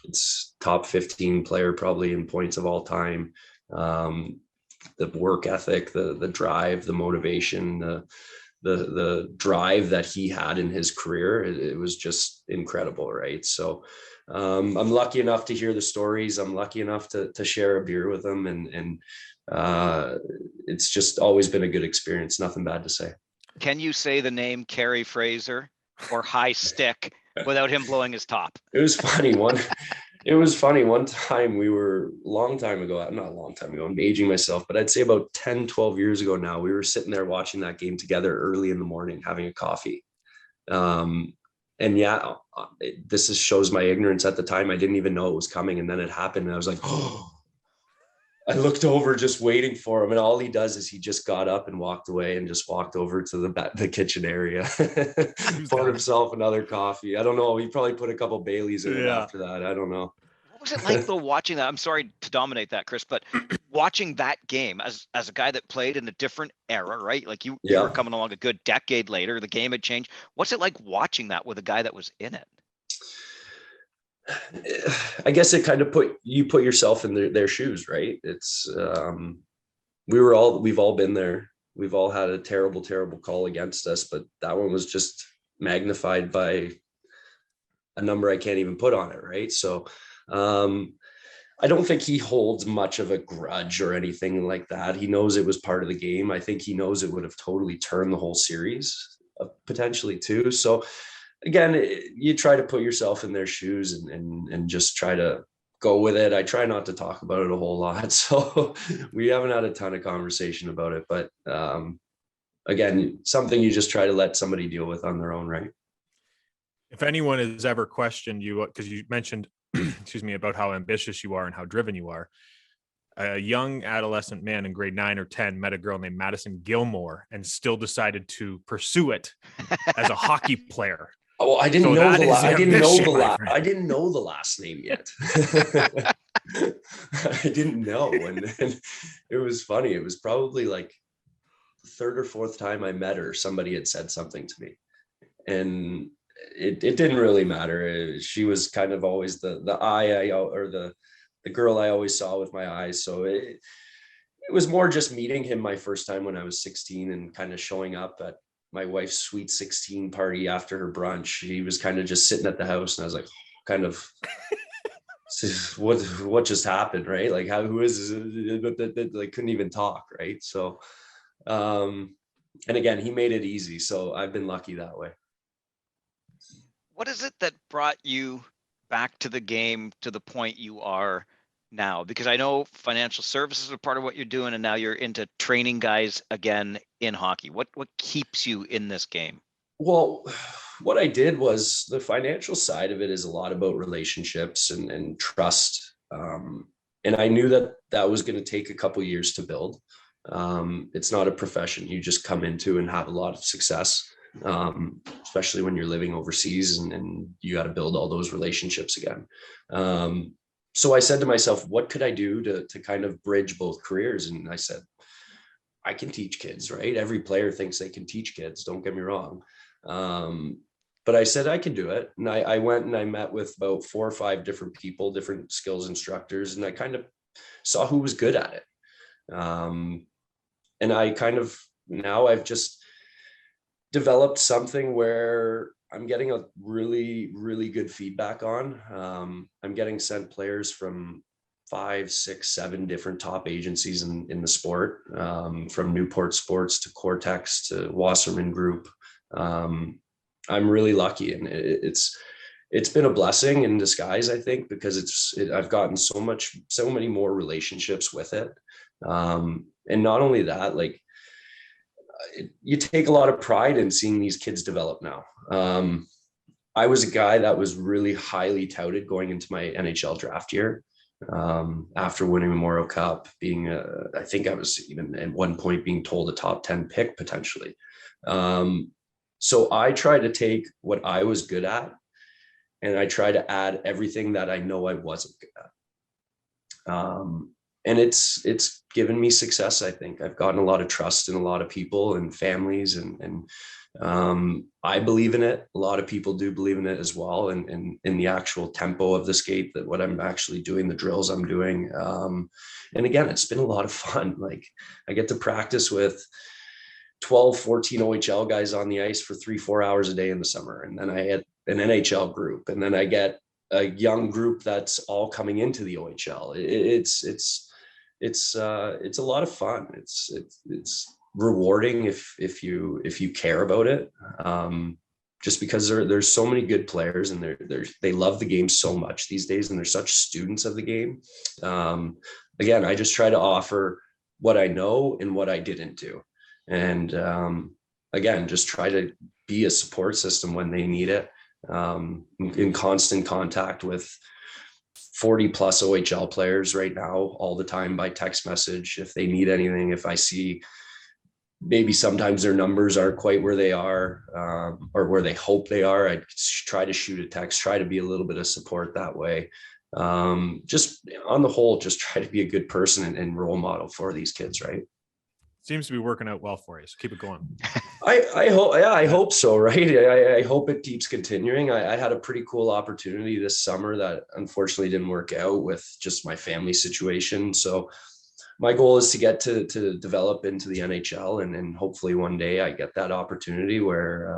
It's top 15 player probably in points of all time. The work ethic, the drive, the motivation, the drive that he had in his career, it was just incredible, right? So I'm lucky enough to hear the stories. I'm lucky enough to share a beer with him, and it's just always been a good experience. Nothing bad to say. Can you say the name Carey Fraser or High Stick without him blowing his top? It was funny. One time we were not a long time ago, I'm aging myself, but I'd say about 10, 12 years ago now, we were sitting there watching that game together early in the morning, having a coffee. And yeah, this shows my ignorance at the time. I didn't even know it was coming. And then it happened. And I was like, oh, I looked over just waiting for him. And all he does is he just got up and walked away and just walked over to the kitchen area, poured himself another coffee. I don't know. He probably put a couple Baileys in it after that. I don't know. What was it like though watching that? I'm sorry to dominate that, Chris, but watching that game as a guy that played in a different era, right? Like you were coming along a good decade later, the game had changed. What's it like watching that with a guy that was in it? I guess it kind of put yourself in their shoes, right? It's we've all been there. We've all had a terrible, terrible call against us, but that one was just magnified by a number I can't even put on it, right? So I don't think he holds much of a grudge or anything like that. He knows it was part of the game. I think he knows it would have totally turned the whole series potentially too. So again, you try to put yourself in their shoes and just try to go with it. I try not to talk about it a whole lot. So we haven't had a ton of conversation about it, but again, something you just try to let somebody deal with on their own, right? If anyone has ever questioned you, because you mentioned, excuse me, about how ambitious you are and how driven you are, a young adolescent man in grade 9 or 10 met a girl named Madison Gilmour and still decided to pursue it as a hockey player. Oh, I didn't So know that is I didn't know ambition, my friend. I didn't know the last name yet. I didn't know, and it was funny. It was probably like the third or fourth time I met her, somebody had said something to me, and it didn't really matter. She was kind of always the girl I always saw with my eyes. So it was more just meeting him my first time when I was 16 and kind of showing up at my wife's sweet 16 party after her brunch. He was kind of just sitting at the house, and I was like, kind of, what just happened, right? Like, who is this? Like, couldn't even talk, right? So, and again, he made it easy. So I've been lucky that way. What is it that brought you back to the game to the point you are now? Because I know financial services are part of what you're doing, and now you're into training guys again in hockey. What keeps you in this game? Well, what I did was, the financial side of it is a lot about relationships and trust. And I knew that was going to take a couple years to build. It's not a profession you just come into and have a lot of success, especially when you're living overseas and you got to build all those relationships again. So I said to myself, what could I do to kind of bridge both careers? And I said, I can teach kids, right? Every player thinks they can teach kids. Don't get me wrong. But I said, I can do it. And I went and I met with about 4 or 5 different people, different skills instructors, and I kind of saw who was good at it. And I kind of, now I've just developed something where I'm getting a really, really good feedback on. I'm getting sent players from 5, 6, 7 different top agencies in the sport, from Newport Sports to Cortex to Yzerman Group. I'm really lucky, and it's been a blessing in disguise, I think, because I've gotten so many more relationships with it. And not only that, like, you take a lot of pride in seeing these kids develop now. I was a guy that was really highly touted going into my NHL draft year. After winning Memorial Cup, I think I was even at one point being told a top 10 pick potentially. So I try to take what I was good at, and I try to add everything that I know I wasn't good at. And it's given me success. I think I've gotten a lot of trust in a lot of people and families, and I believe in it. A lot of people do believe in it as well. And in the actual tempo of the skate, that what I'm actually doing, the drills I'm doing. And again, it's been a lot of fun. Like, I get to practice with 12, 14 OHL guys on the ice for 3-4 hours a day in the summer. And then I had an NHL group, and then I get a young group that's all coming into the OHL. It's a lot of fun. It's rewarding if you care about it. Just because there's so many good players, and they love the game so much these days, and they're such students of the game. Again, I just try to offer what I know and what I didn't do. And again, just try to be a support system when they need it. In constant contact with 40 plus OHL players right now, all the time by text message. If they need anything, if I see maybe sometimes their numbers aren't quite where they are, or where they hope they are, I try to shoot a text, try to be a little bit of support that way. Just on the whole, just try to be a good person and role model for these kids, right? Seems to be working out well for you. So keep it going. I hope, yeah, I hope so. Right. I hope it keeps continuing. I had a pretty cool opportunity this summer that unfortunately didn't work out with just my family situation. So my goal is to get to develop into the NHL, and hopefully one day I get that opportunity where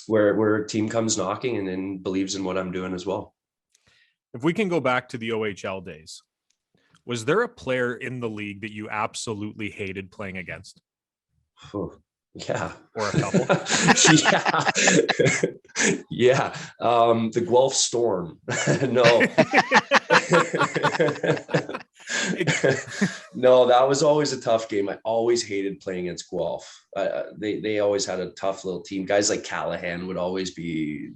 a team comes knocking and believes in what I'm doing as well. If we can go back to the OHL days, was there a player in the league that you absolutely hated playing against? Yeah. Or a couple? Yeah. Yeah. The Guelph Storm. No. No, that was always a tough game. I always hated playing against Guelph. They always had a tough little team. Guys like Callahan would always be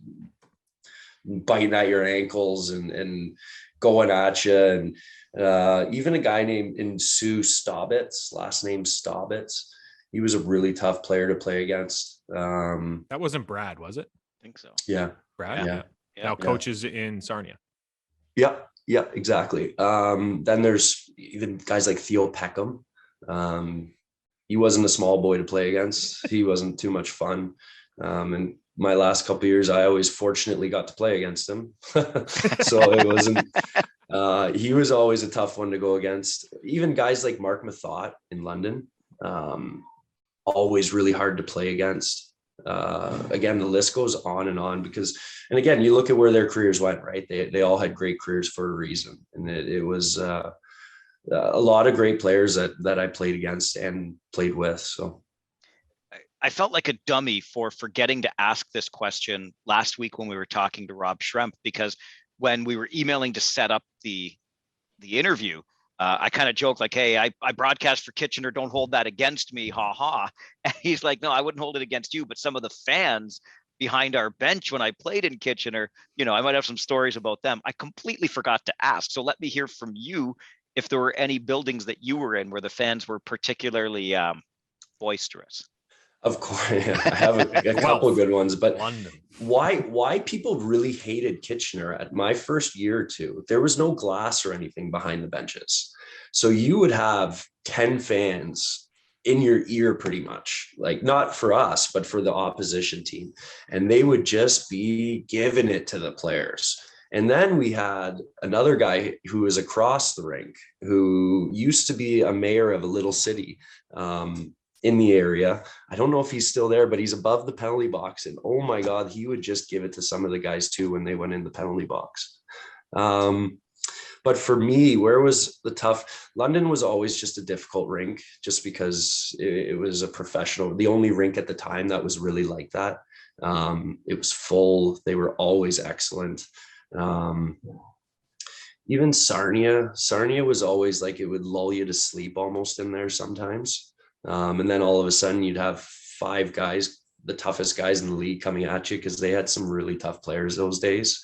biting at your ankles and going at you. And even a guy named Sue Staubitz, last name Staubitz, he was a really tough player to play against. That wasn't Brad, was it? think so. Yeah. Brad. Yeah. Now coaches in Sarnia. Yeah, exactly. Then there's even guys like Theo Peckham. He wasn't a small boy to play against. He wasn't too much fun. And my last couple of years, I always fortunately got to play against him. So it wasn't, he was always a tough one to go against. Even guys like Mark Mathot in London, always really hard to play against. Again, the list goes on and on because, and again, you look at where their careers went, right? They all had great careers for a reason. And it was a lot of great players that I played against and played with. So I felt like a dummy for forgetting to ask this question last week when we were talking to Rob Schremp, because when we were emailing to set up the interview, I kind of joked like, hey, I broadcast for Kitchener. Don't hold that against me. Ha ha. And he's like, no, I wouldn't hold it against you. But some of the fans behind our bench when I played in Kitchener, I might have some stories about them. I completely forgot to ask. So let me hear from you if there were any buildings that you were in where the fans were particularly boisterous. Of course, yeah, I have a couple of good ones, but London. Why people really hated Kitchener at my first year or two, there was no glass or anything behind the benches. So you would have 10 fans in your ear pretty much, like not for us, but for the opposition team. And they would just be giving it to the players. And then we had another guy who was across the rink, who used to be a mayor of a little city in the area. I don't know if he's still there, but he's above the penalty box. And oh my God, he would just give it to some of the guys too when they went in the penalty box. But for me, where was the tough? London was always just a difficult rink just because it was a professional, the only rink at the time that was really like that. It was full. They were always excellent. Even Sarnia was always like, it would lull you to sleep almost in there sometimes. And then all of a sudden you'd have 5 guys, the toughest guys in the league, coming at you because they had some really tough players those days.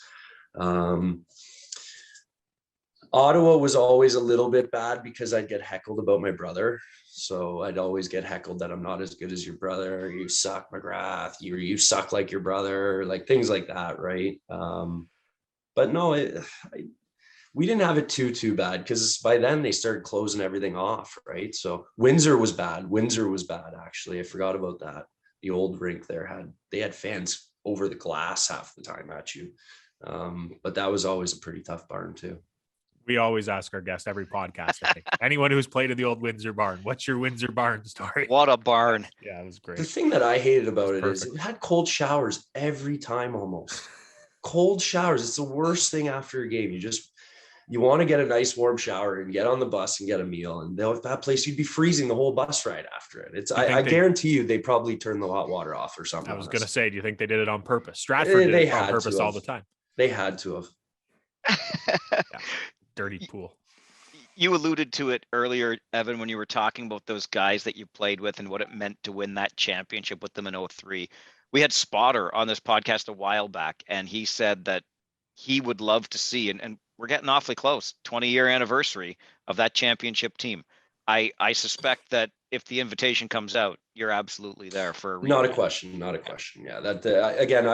Ottawa was always a little bit bad because I'd get heckled about my brother. So I'd always get heckled that I'm not as good as your brother. You suck, McGrath. You suck like your brother, like things like that, right? But no, we didn't have it too bad because by then they started closing everything off, right? So Windsor was bad. Actually. I forgot about that. The old rink there they had fans over the glass half the time at you. But that was always a pretty tough barn too. We always ask our guests every podcast, I think. Anyone who's played in the old Windsor barn, what's your Windsor barn story? What a barn. Yeah, it was great. The thing that I hated about it is it had cold showers every time almost. Cold showers. It's the worst thing after a game. You want to get a nice warm shower and get on the bus and get a meal. And that place, you'd be freezing the whole bus ride after it. I guarantee you they probably turned the hot water off or something. I was going to say, do you think they did it on purpose? Stratford did it on purpose all the time. They had to have. Yeah. Dirty pool. You alluded to it earlier, Evan, when you were talking about those guys that you played with and what it meant to win that championship with them in 2003. We had Spotter on this podcast a while back, and he said that he would love to see, and we're getting awfully close, 20-year anniversary of that championship team. I suspect that if the invitation comes out, you're absolutely there for a reason. Not a question. Yeah, that again,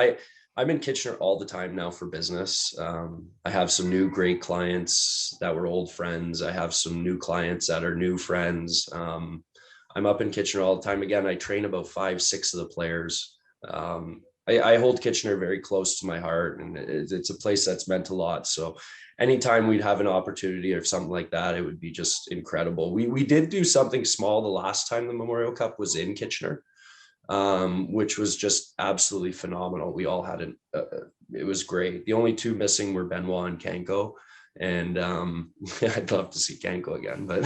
I'm in Kitchener all the time now for business. I have some new great clients that were old friends. I have some new clients that are new friends. I'm up in Kitchener all the time. Again, I train about 5-6 of the players. I hold Kitchener very close to my heart, and it's a place that's meant a lot. So anytime we'd have an opportunity or something like that, it would be just incredible. We did do something small the last time the Memorial Cup was in Kitchener, which was just absolutely phenomenal. We all had it was great. The only 2 missing were Benoit and Kanko. And I'd love to see Kanko again, but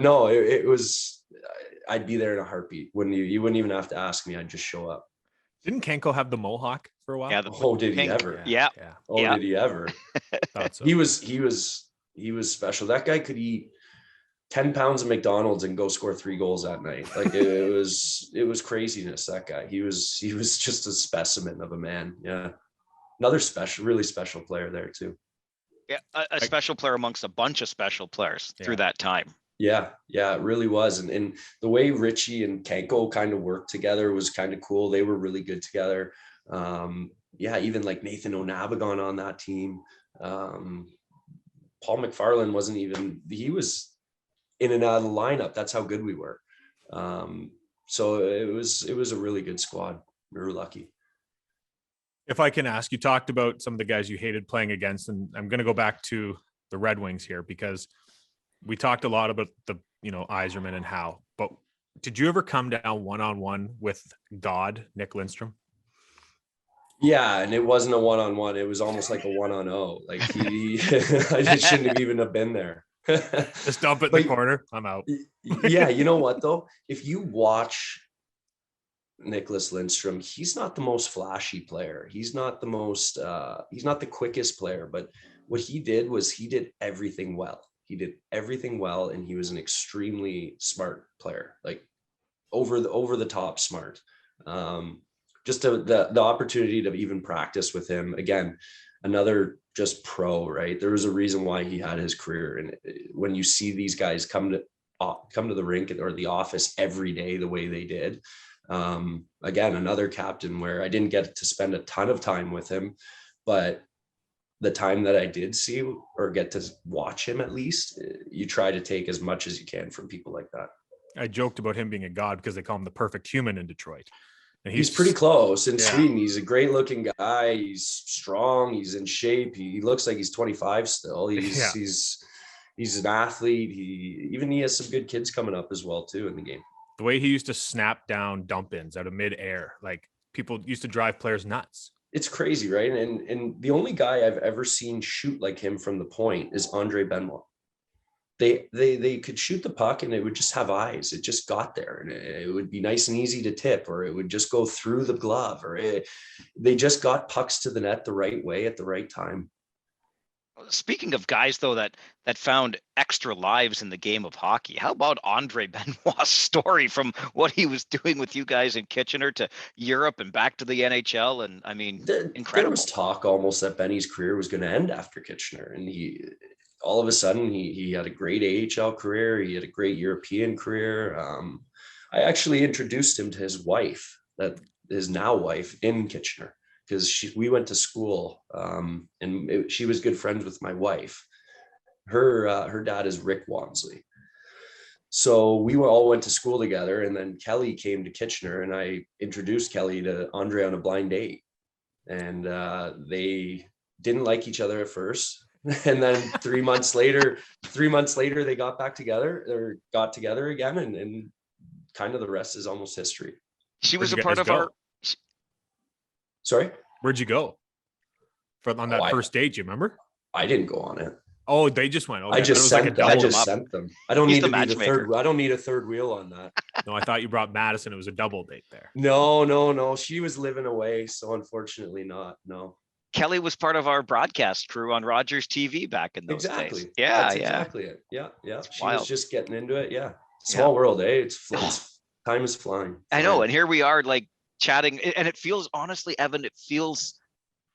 no, it was, I'd be there in a heartbeat. You wouldn't even have to ask me. I'd just show up. Didn't Kanko have the mohawk for a while? Yeah. Did he ever? Yeah. Did he ever? Thought so. He was special. That guy could eat 10 pounds of McDonald's and go score 3 goals that night. Like it was craziness. That guy, he was just a specimen of a man. Yeah. Another really special player there too. Yeah. A special player amongst a bunch of special players through that time. Yeah, it really was. And the way Richie and Kanko kind of worked together was kind of cool. They were really good together. Even like Nathan O'Nabagon on that team. Paul McFarland he was in and out of the lineup. That's how good we were. So it was a really good squad. We were lucky. If I can ask, you talked about some of the guys you hated playing against, and I'm going to go back to the Red Wings here because we talked a lot about the, Yzerman and Howe, but did you ever come down one-on-one with God, Nick Lindstrom? Yeah, and it wasn't a one-on-one. It was almost like a one-on-0. Like I just shouldn't have even have been there. Just dump it in the corner. I'm out. Yeah, you know what though? If you watch Nicholas Lindstrom, he's not the most flashy player. He's not the quickest player, but what he did was he did everything well. He did everything well, and he was an extremely smart player, like over the top smart. Just the opportunity to even practice with him again, another just pro, right? There was a reason why he had his career. And when you see these guys come to the rink or the office every day the way they did, again, another captain where I didn't get to spend a ton of time with him, but the time that I did see or get to watch him, at least, you try to take as much as you can from people like that. I joked about him being a god because they call him the perfect human in Detroit. And he's pretty close in Sweden. He's a great looking guy. He's strong. He's in shape. He looks like he's 25 still. He's an athlete. He has some good kids coming up as well too in the game. The way he used to snap down dump-ins out of midair, like people used to drive players nuts. It's crazy, right? And the only guy I've ever seen shoot like him from the point is Andre Benoit. They could shoot the puck and it would just have eyes. It just got there, and it would be nice and easy to tip, or it would just go through the glove, they just got pucks to the net the right way at the right time. Speaking of guys, though, that found extra lives in the game of hockey, how about Andre Benoit's story from what he was doing with you guys in Kitchener to Europe and back to the NHL? And I mean, incredible. There was talk almost that Benny's career was going to end after Kitchener, and all of a sudden he had a great AHL career. He had a great European career. I actually introduced him to his wife, his now wife, in Kitchener, because we went to school, and she was good friends with my wife. Her dad is Rick Walmsley. So we all went to school together, and then Kelly came to Kitchener, and I introduced Kelly to Andre on a blind date, and they didn't like each other at first. And then 3 months later, they got together again, and kind of the rest is almost history. She was a part of our. Sorry? Where'd you go on that first date? You remember? I didn't go on it. Oh, they just went. Okay. I just sent them. I don't need to be the third. I don't need a third wheel on that. No, I thought you brought Madison. It was a double date there. No. She was living away, so unfortunately not. No. Kelly was part of our broadcast crew on Rogers TV back in those days. Yeah, that's exactly it. Yeah. She was just getting into it. Yeah. Small world, eh? Time is flying. I know, and here we are, like, chatting, and it feels, honestly, Evan, it feels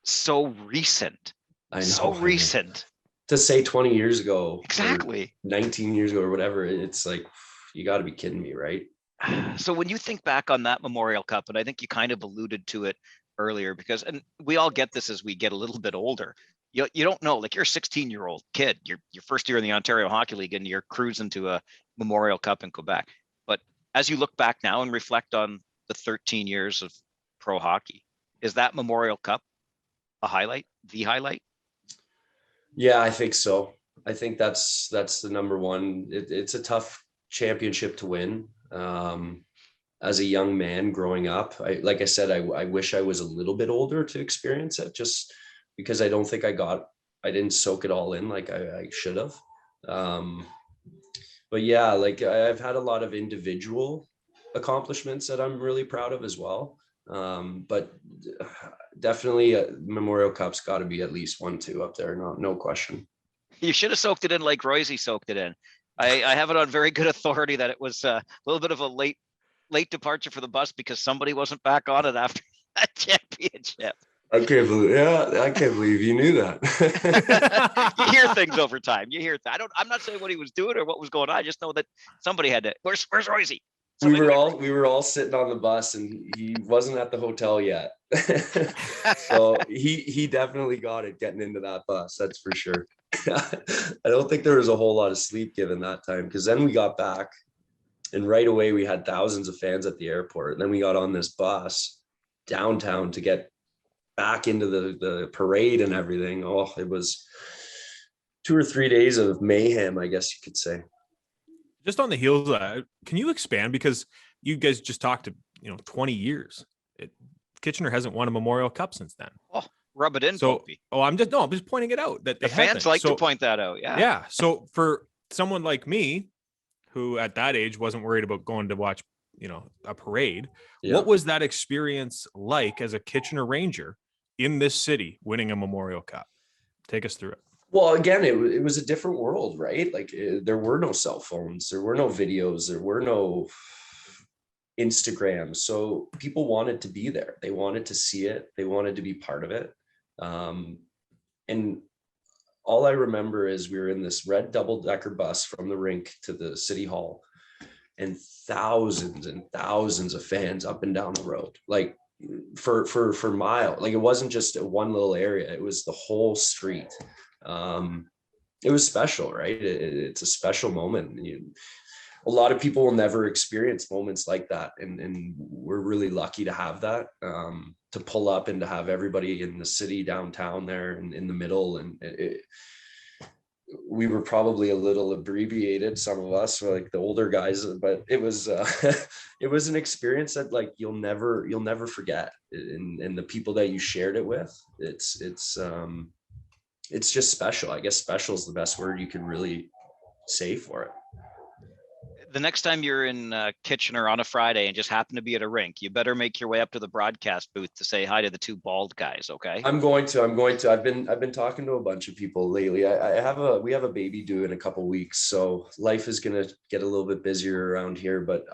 so recent. I know. So recent. To say 20 years ago. Exactly. 19 years ago or whatever, it's like, you got to be kidding me, right? So when you think back on that Memorial Cup, and I think you kind of alluded to it earlier, and we all get this as we get a little bit older. You don't know, like, you're a 16-year-old kid, your first year in the Ontario Hockey League, and you're cruising to a Memorial Cup in Quebec. But as you look back now and reflect on the 13 years of pro hockey, is that Memorial Cup the highlight? Yeah, I think so. I think that's the number one. It's a tough championship to win. As a young man growing up, like I said, I wish I was a little bit older to experience it, just because I don't think I didn't soak it all in like I should have. But yeah, like, I've had a lot of individual accomplishments that I'm really proud of as well. But definitely Memorial Cup's got to be at least 1-2 up there. No question. You should have soaked it in like Royce soaked it in. I have it on very good authority that it was a little bit of a late departure for the bus because somebody wasn't back on it after that championship. I can't believe you knew that. You hear things over time. I'm not saying what he was doing or what was going on. I just know that somebody had to. Where's Royce? We were all sitting on the bus, and he wasn't at the hotel yet. So he definitely got it getting into that bus. That's for sure. I don't think there was a whole lot of sleep given that time, because then we got back, and right away we had thousands of fans at the airport. And then we got on this bus downtown to get back into the parade and everything. Oh, it was 2 or 3 days of mayhem, I guess you could say. Just on the heels of that, can you expand? Because you guys just talked to, 20 years. Kitchener hasn't won a Memorial Cup since then. Oh, rub it in. So, I'm just pointing it out that the fans like to point that out. Yeah. Yeah. So for someone like me, who at that age wasn't worried about going to watch, a parade, what was that experience like as a Kitchener Ranger in this city winning a Memorial Cup? Take us through it. Well, again, it was a different world, right? Like there were no cell phones, there were no videos, there were no Instagrams. So people wanted to be there. They wanted to see it. They wanted to be part of it. And all I remember is we were in this red double-decker bus from the rink to the city hall, and thousands of fans up and down the road, like for mile. Like it wasn't just one little area, it was the whole street. It was special, right? It's a special moment. A lot of people will never experience moments like that, and we're really lucky to have that, to pull up and to have everybody in the city downtown there and in the middle. And we were probably a little abbreviated, some of us, like the older guys, but it was it was an experience that like you'll never forget. And the people that you shared it with, it's just special. I guess special is the best word you can really say for it. The next time you're in Kitchener on a Friday and just happen to be at a rink, you better make your way up to the broadcast booth to say hi to the two bald guys. Okay. I'm going to. I've been talking to a bunch of people lately. We have a baby due in a couple weeks, so life is going to get a little bit busier around here. But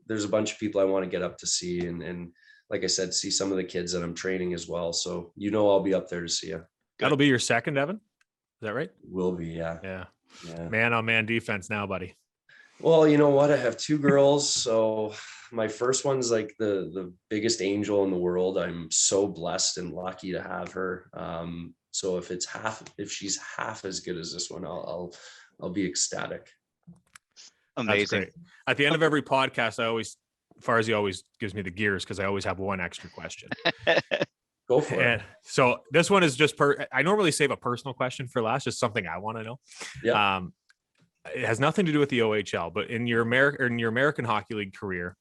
there's a bunch of people I want to get up to see, and like I said, see some of the kids that I'm training as well. So I'll be up there to see you. Good. That'll be your second, Evan. Is that right? Will be. Yeah. Man on man defense now, buddy. Well, you know what? I have 2 girls. So my first one's like the biggest angel in the world. I'm so blessed and lucky to have her. So if she's half as good as this one, I'll be ecstatic. Amazing. At the end of every podcast, Farzy always gives me the gears, because I always have one extra question. Go for it. So this one is just I normally save a personal question for last, just something I want to know. Yeah. It has nothing to do with the OHL, but in your American Hockey League career,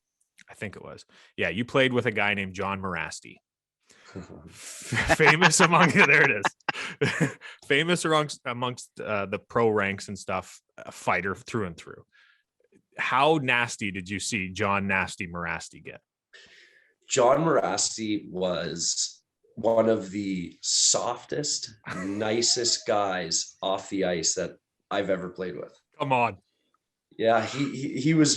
I think it was, you played with a guy named John Morasti. Famous amongst the pro ranks and stuff, a fighter through and through. How nasty did you see John Nasty Morasti get? John Morasti was one of the softest, nicest guys off the ice that I've ever played with. Come on. Yeah, he was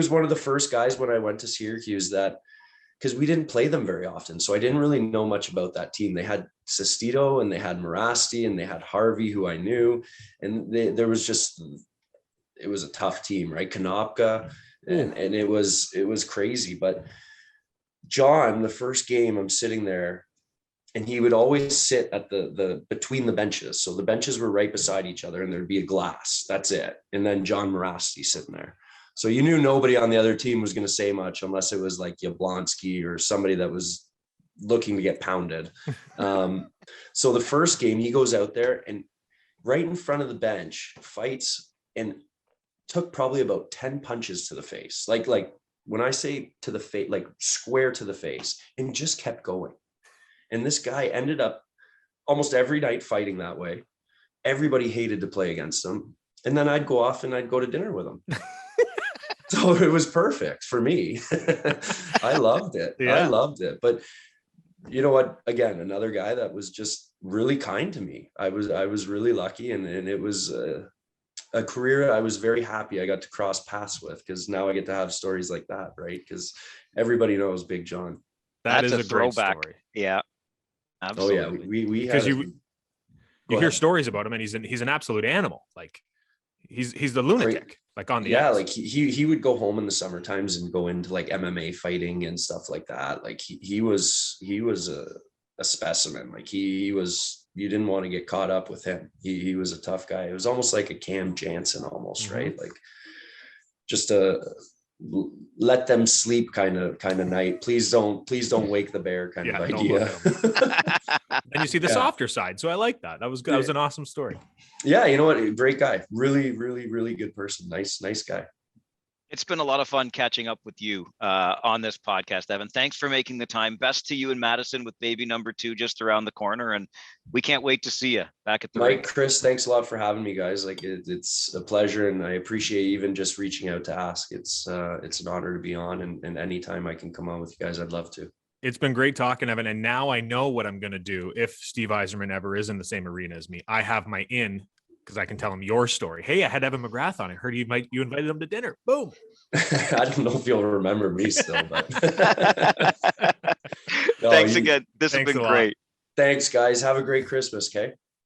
one of the first guys when I went to Syracuse, that because we didn't play them very often, so I didn't really know much about that team. They had Sestito and they had Morasti and they had Harvey, who I knew, and it was a tough team, right? Konopka, and it was crazy. But John, the first game, I'm sitting there, and he would always sit at the between the benches. So the benches were right beside each other, and there'd be a glass. That's it. And then John Morasti sitting there. So you knew nobody on the other team was going to say much, unless it was like Yablonski or somebody that was looking to get pounded. So the first game, he goes out there and right in front of the bench fights and took probably about 10 punches to the face. Like when I say to the face, like square to the face, and just kept going. And this guy ended up almost every night fighting that way. Everybody hated to play against him. And then I'd go off and I'd go to dinner with him. So it was perfect for me. I loved it. Yeah. I loved it. But you know what? Again, another guy that was just really kind to me. I was really lucky, and it was a career I was very happy I got to cross paths with, because now I get to have stories like that, right? Because everybody knows Big John. That's a great throwback. Story. Yeah. Absolutely. Oh yeah, we because had you hear stories about him, and he's an absolute animal. Like he's the lunatic, like on the ice. like he would go home in the summer times and go into like MMA fighting and stuff like that. Like he was a specimen. Like he was, you didn't want to get caught up with him. He was a tough guy. It was almost like a Cam Jansen almost, right? Like just a let them sleep kind of night. Please don't wake the bear kind of idea. And you see the softer side. So I like that. That was good. That was an awesome story. Yeah, you know what? Great guy. Really, really, really good person. Nice guy. It's been a lot of fun catching up with you on this podcast, Evan. Thanks for making the time. Best to you in Madison with baby number 2 just around the corner. And we can't wait to see you back at the rink. Chris, thanks a lot for having me, guys. Like it's a pleasure, and I appreciate even just reaching out to ask. It's an honor to be on, and anytime I can come on with you guys, I'd love to. It's been great talking, Evan. And now I know what I'm going to do if Steve Yzerman ever is in the same arena as me. I have my in, because I can tell him your story. Hey, I had Evan McGrath on. I heard you invited him to dinner. Boom. I don't know if you'll remember me still, but thanks again. This has been great. Thanks, guys. Have a great Christmas. Okay.